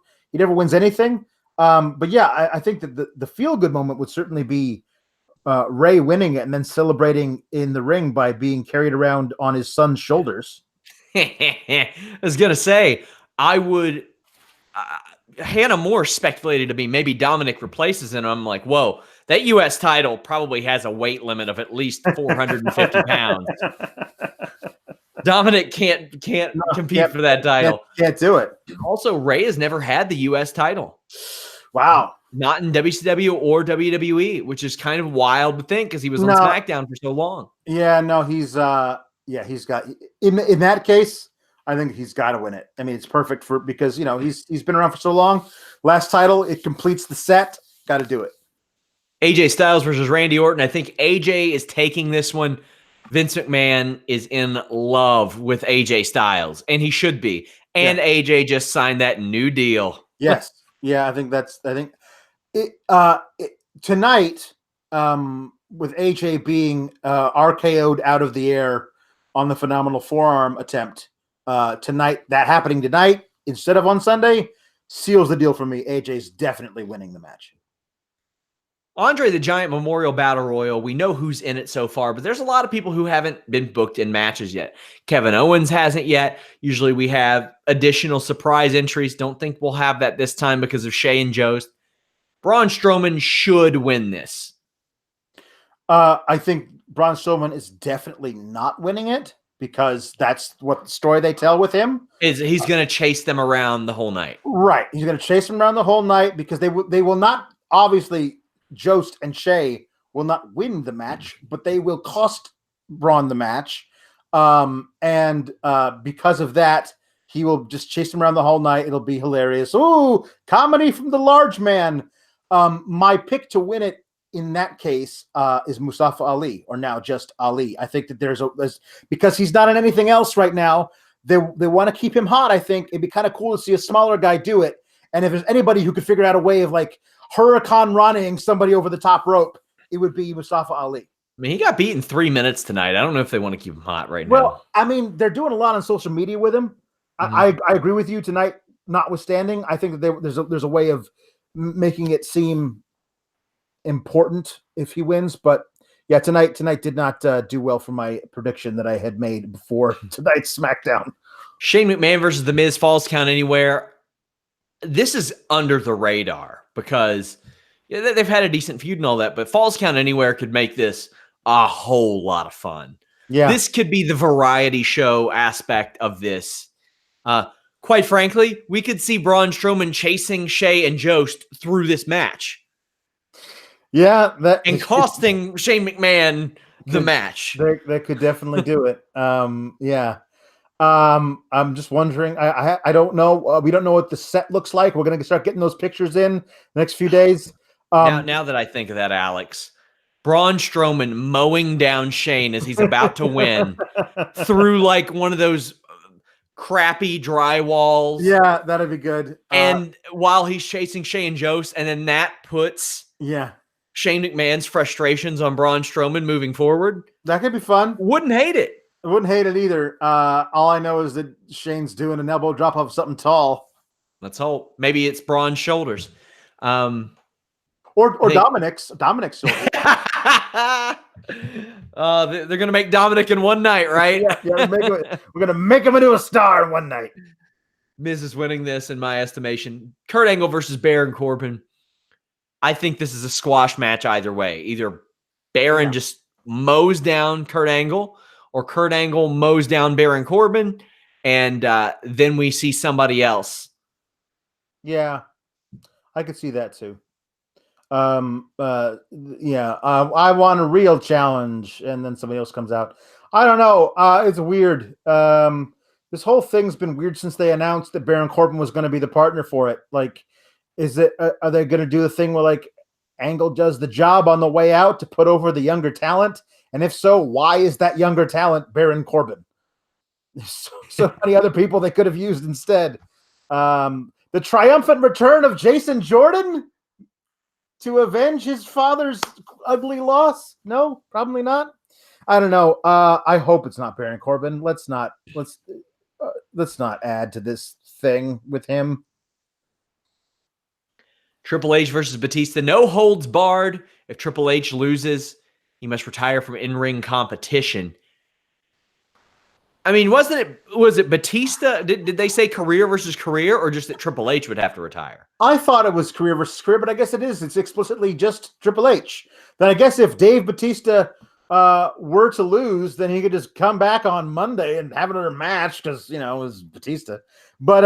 wins anything. But yeah, I think that the feel good moment would certainly be Ray winning it and then celebrating in the ring by being carried around on his son's shoulders. I was gonna say I would. Hannah Moore speculated to me maybe Dominic replaces him. I'm like, whoa, that U.S. title probably has a weight limit of at least 450 pounds. Dominic can't compete for that title. Can't do it. Also, Ray has never had the U.S. title. Wow. Not in WCW or WWE, which is kind of wild to think because he was on SmackDown for so long. Yeah, no, he's got in that case. I think he's got to win it. I mean, it's perfect because he's been around for so long. Last title, it completes the set. Got to do it. AJ Styles versus Randy Orton. I think AJ is taking this one. Vince McMahon is in love with AJ Styles, and he should be. And AJ just signed that new deal. Yes, yeah, I think tonight with AJ being RKO'd out of the air on the phenomenal forearm attempt. Happening tonight instead of on Sunday seals the deal for me. AJ's definitely winning the match. Andre the Giant Memorial Battle Royal. We know who's in it so far, but there's a lot of people who haven't been booked in matches yet. Kevin Owens hasn't yet. Usually we have additional surprise entries. Don't think we'll have that this time because of Shay and Jost. Braun Strowman should win this. I think Braun Strowman is definitely not winning it, because that's what the story they tell with him is. He's going to chase them around the whole night. Right. He's going to chase them around the whole night because they will not, obviously, Jost and Shay will not win the match, but they will cost Braun the match. And because of that, he will just chase them around the whole night. It'll be hilarious. Ooh, comedy from the large man. My pick to win it in that case is Mustafa Ali, or now just Ali. I think that there's because he's not in anything else right now. They want to keep him hot. I think it'd be kind of cool to see a smaller guy do it. And if there's anybody who could figure out a way of like Hurricane running somebody over the top rope, it would be Mustafa Ali. I mean, he got beat in 3 minutes tonight. I don't know if they want to keep him hot right now. Well, I mean, they're doing a lot on social media with him. I agree with you tonight. Notwithstanding, I think that there's a way of making it seem important if he wins. But yeah, tonight did not do well for my prediction that I had made before tonight's SmackDown. Shane McMahon versus The Miz, Falls Count Anywhere. This is under the radar because they've had a decent feud and all that, but Falls Count Anywhere could make this a whole lot of fun. Yeah. This could be the variety show aspect of this. Quite frankly, we could see Braun Strowman chasing Shay and Jost through this match. Yeah, and costing Shane McMahon the match. They could definitely do it. Yeah. I'm just wondering. I don't know. We don't know what the set looks like. We're gonna start getting those pictures in the next few days. Now that I think of that, Alex, Braun Strowman mowing down Shane as he's about to win through like one of those crappy drywalls. Yeah, that'd be good. And while he's chasing Shane Jost, and then that puts Shane McMahon's frustrations on Braun Strowman moving forward. That could be fun. Wouldn't hate it. I wouldn't hate it either. All I know is that Shane's doing an elbow drop off something tall. Let's hope. Maybe it's Braun's shoulders. Or Dominic's shoulders. They're going to make Dominic in one night, right? We're going to make him into a star in one night. Miz is winning this, in my estimation. Kurt Angle versus Baron Corbin. I think this is a squash match either way. Either Baron just mows down Kurt Angle, or Kurt Angle mows down Baron Corbin, and then we see somebody else. Yeah, I could see that too. I want a real challenge, and then somebody else comes out. I don't know. It's weird. This whole thing's been weird since they announced that Baron Corbin was going to be the partner for it. Like, are they going to do the thing where like Angle does the job on the way out to put over the younger talent? And if so, why is that younger talent Baron Corbin? There's so many other people they could have used instead. The triumphant return of Jason Jordan to avenge his father's ugly loss? No, probably not. I don't know. I hope it's not Baron Corbin. Let's not add to this thing with him. Triple H versus Batista. No holds barred. If Triple H loses, he must retire from in-ring competition. I mean, was it Batista? Did they say career versus career, or just that Triple H would have to retire? I thought it was career versus career, but I guess it is. It's explicitly just Triple H. Then I guess if Dave Batista were to lose, then he could just come back on Monday and have another match because, it was Batista. But,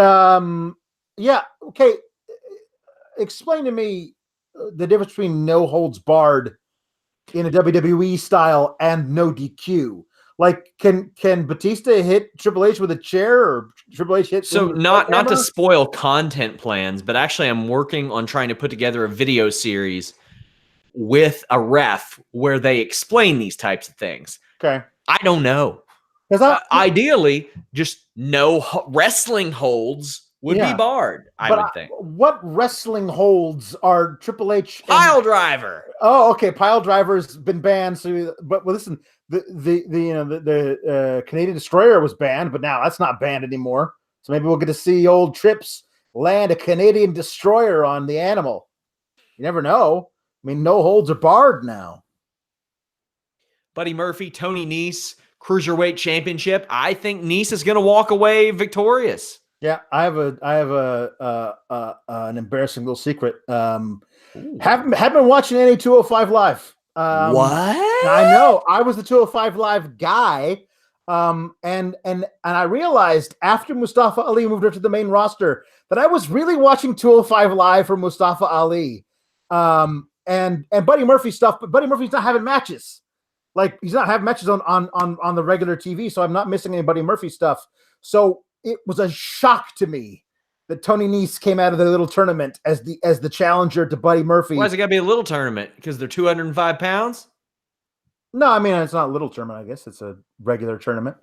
okay. Explain to me the difference between no holds barred in a WWE style and no DQ. Like, can Batista hit Triple H with a chair, or Triple H hit? So not to spoil content plans, but actually I'm working on trying to put together a video series with a ref where they explain these types of things. Okay. I don't know. Ideally, just no wrestling holds would be barred, I would think. What wrestling holds are Triple H? Pile driver. Oh, okay. Pile driver's been banned. So, but listen, the Canadian Destroyer was banned, but now that's not banned anymore. So maybe we'll get to see old Trips land a Canadian Destroyer on the Animal. You never know. I mean, no holds are barred now. Buddy Murphy, Tony Nese, Cruiserweight Championship. I think Nese is going to walk away victorious. Yeah, I have an embarrassing little secret. Haven't been watching any 205 Live. What? I know. I was the 205 Live guy. And I realized after Mustafa Ali moved up to the main roster that I was really watching 205 Live for Mustafa Ali. And Buddy Murphy stuff, but Buddy Murphy's not having matches. Like, he's not having matches on the regular TV, so I'm not missing any Buddy Murphy stuff. So it was a shock to me that Tony Nese came out of the little tournament as the challenger to Buddy Murphy. Why is it got to be a little tournament? Because they're 205 pounds? No, I mean, it's not a little tournament. I guess it's a regular tournament.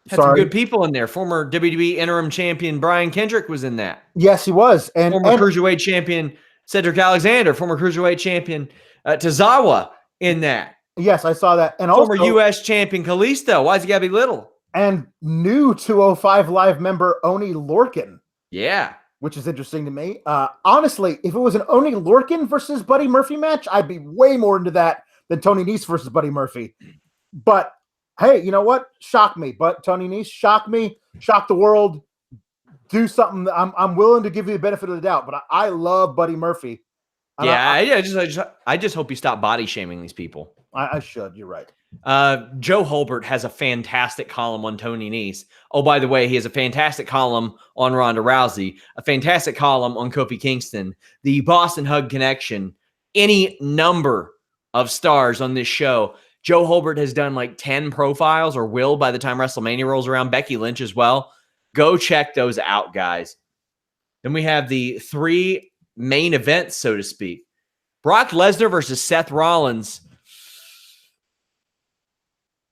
Had some good people in there. Former WWE interim champion Brian Kendrick was in that. Yes, he was. And former Cruiserweight champion Cedric Alexander, former Cruiserweight champion Tozawa in that. Yes, I saw that. And former also U.S. champion Kalisto. Why's he got to be little? And new 205 Live member Oni Lorcan. Yeah. Which is interesting to me. Honestly, if it was an Oni Lorcan versus Buddy Murphy match, I'd be way more into that than Tony Nese versus Buddy Murphy. But hey, you know what? Shock me. But Tony Nese, shock me, shock the world. Do something. I'm willing to give you the benefit of the doubt. But I love Buddy Murphy. And I just hope you stop body shaming these people. I should. You're right. Joe Holbert has a fantastic column on Tony Nese. Oh, by the way, he has a fantastic column on Ronda Rousey, a fantastic column on Kofi Kingston, the Boston Hug Connection, any number of stars on this show. Joe Holbert has done like 10 profiles, or will by the time WrestleMania rolls around. Becky Lynch as well. Go check those out, guys. Then we have the 3 main events, so to speak. Brock Lesnar versus Seth Rollins.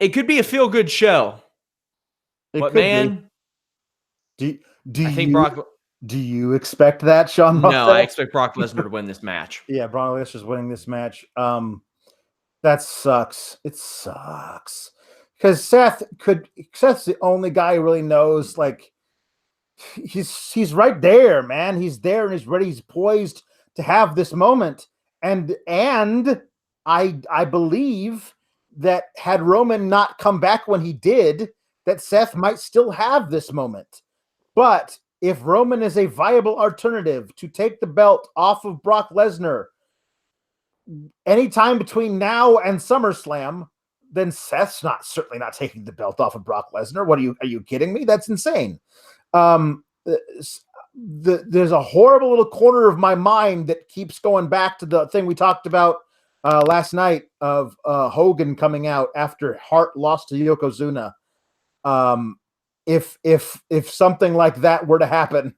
It could be a feel-good show. But man, do you expect that, Sean? No, I expect Brock Lesnar to win this match. Yeah, Brock Lesnar's winning this match. That sucks. It sucks. Because Seth's the only guy who really knows, like, he's right there, man. He's there and he's ready, he's poised to have this moment. And I believe that had Roman not come back when he did, that Seth might still have this moment. But if Roman is a viable alternative to take the belt off of Brock Lesnar anytime between now and SummerSlam, then Seth's certainly not taking the belt off of Brock Lesnar. Are you kidding me? That's insane. There's a horrible little corner of my mind that keeps going back to the thing we talked about last night of Hogan coming out after Hart lost to Yokozuna. If something like that were to happen,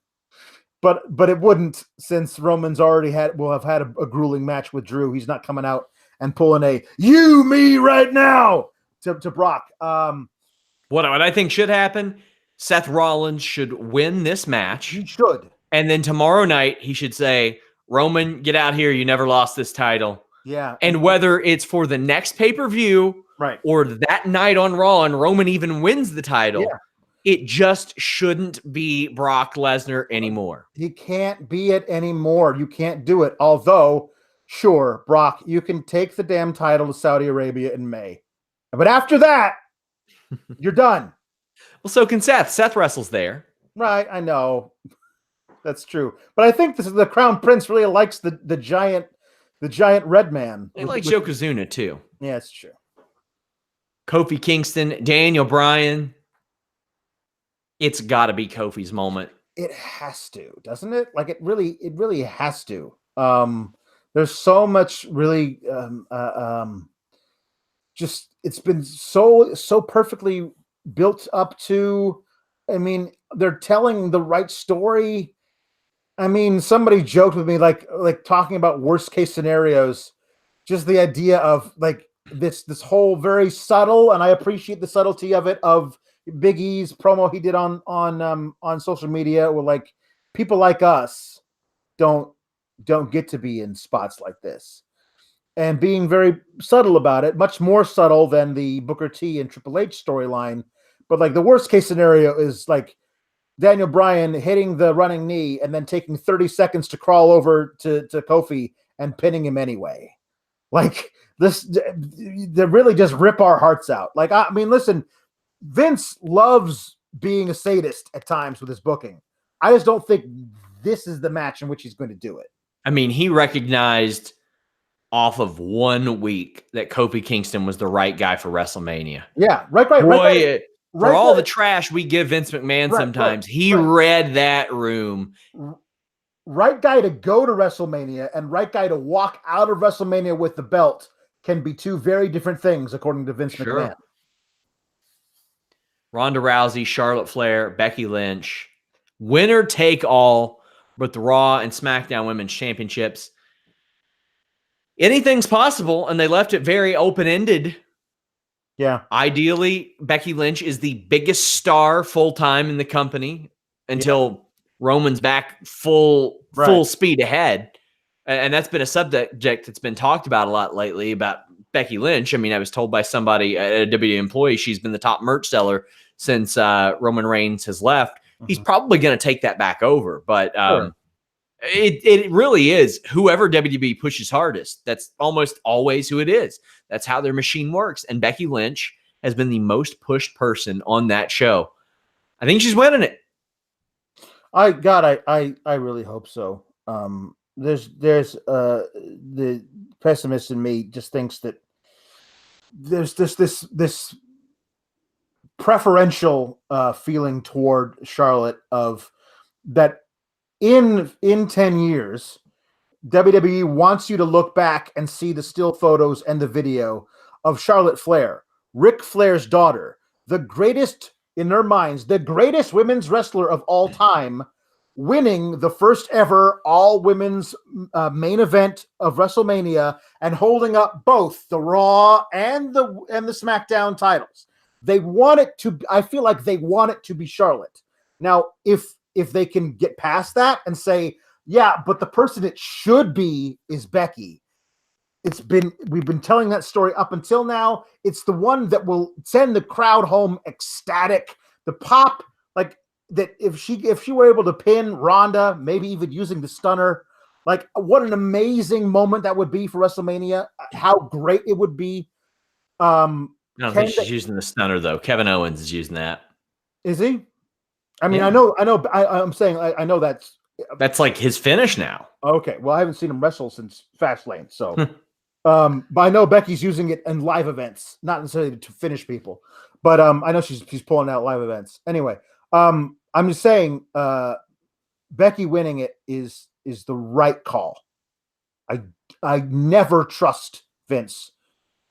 but it wouldn't, since Roman's already will have had a grueling match with Drew. He's not coming out and pulling a "you me right now" to Brock. What I think should happen, Seth Rollins should win this match. He should. And then tomorrow night he should say, "Roman, get out here. You never lost this title." Yeah. And whether it's for the next pay-per-view, right, or that night on Raw and Roman even wins the title, yeah, it just shouldn't be Brock Lesnar anymore. He can't be it anymore. You can't do it. Although, sure, Brock, you can take the damn title to Saudi Arabia in May. But after that, you're done. Well, so can Seth. Seth wrestles there. Right, I know. That's true. But I think the Crown Prince really likes the giant red man. He likes Yokozuna too. Yeah, it's true. Kofi Kingston, Daniel Bryan. It's got to be Kofi's moment. It has to, doesn't it? Like it really has to. There's so much really just it's been so perfectly built up to. I mean, they're telling the right story. I mean, somebody joked with me like talking about worst case scenarios, just the idea of like this whole very subtle, and I appreciate the subtlety of it, of Big E's promo he did on social media, where like people like us don't get to be in spots like this, and being very subtle about it, much more subtle than the Booker T and Triple H storyline. But like the worst case scenario is like Daniel Bryan hitting the running knee and then taking 30 seconds to crawl over to Kofi and pinning him anyway. Like this, they really just rip our hearts out. Like, I mean, listen, Vince loves being a sadist at times with his booking. I just don't think this is the match in which he's going to do it. I mean, he recognized off of 1 week that Kofi Kingston was the right guy for WrestleMania. Yeah, right. For all the trash we give Vince McMahon sometimes, he read that room. Right guy to go to WrestleMania and right guy to walk out of WrestleMania with the belt can be two very different things, according to Vince McMahon. Ronda Rousey, Charlotte Flair, Becky Lynch. Winner take all, but the Raw and SmackDown Women's Championships. Anything's possible, and they left it very open-ended. Yeah. Ideally, Becky Lynch is the biggest star full-time in the company until Roman's back full speed ahead. And that's been a subject that's been talked about a lot lately about Becky Lynch. I mean, I was told by somebody, a WWE employee, she's been the top merch seller since Roman Reigns has left. Mm-hmm. He's probably going to take that back over. But it really is whoever WWE pushes hardest. That's almost always who it is. That's how their machine works. And Becky Lynch has been the most pushed person on that show. I think she's winning it. I really hope so. The pessimist in me just thinks that there's this preferential feeling toward Charlotte of that in 10 years WWE wants you to look back and see the still photos and the video of Charlotte Flair, Ric Flair's daughter, the greatest, in their minds, the greatest women's wrestler of all time, winning the first ever all women's main event of WrestleMania and holding up both the Raw and the SmackDown titles. They want it to, I feel like they want it to be Charlotte. Now, if they can get past that and say, yeah, but the person it should be is Becky. We've been telling that story up until now. It's the one that will send the crowd home ecstatic. The pop, like that, if she were able to pin Ronda, maybe even using the stunner, like what an amazing moment that would be for WrestleMania. How great it would be. I don't think she's using the stunner though. Kevin Owens is using that. Is he? I mean, yeah. I'm saying I know that's like his finish now. Okay, well, I haven't seen him wrestle since Fastlane, so but I know Becky's using it in live events, not necessarily to finish people, but I know she's pulling out live events. Anyway, I'm just saying, Becky winning it is the right call. I never trust Vince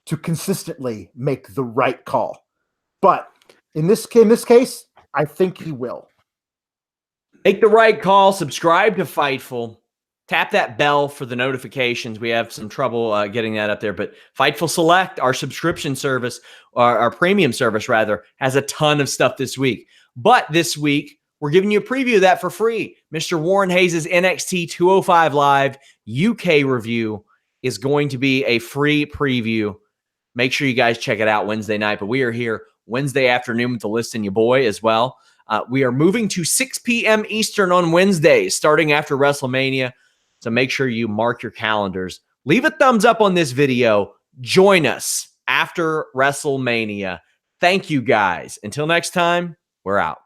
to consistently make the right call, but in this case, I think he will. Make the right call. Subscribe to Fightful. Tap that bell for the notifications. We have some trouble getting that up there, but Fightful Select, our subscription service, our premium service rather, has a ton of stuff this week. But this week, we're giving you a preview of that for free. Mr. Warren Hayes' NXT 205 Live UK review is going to be a free preview. Make sure you guys check it out Wednesday night, but we are here Wednesday afternoon with the List and Your Boy as well. We are moving to 6 p.m. Eastern on Wednesdays, starting after WrestleMania. So make sure you mark your calendars. Leave a thumbs up on this video. Join us after WrestleMania. Thank you, guys. Until next time, we're out.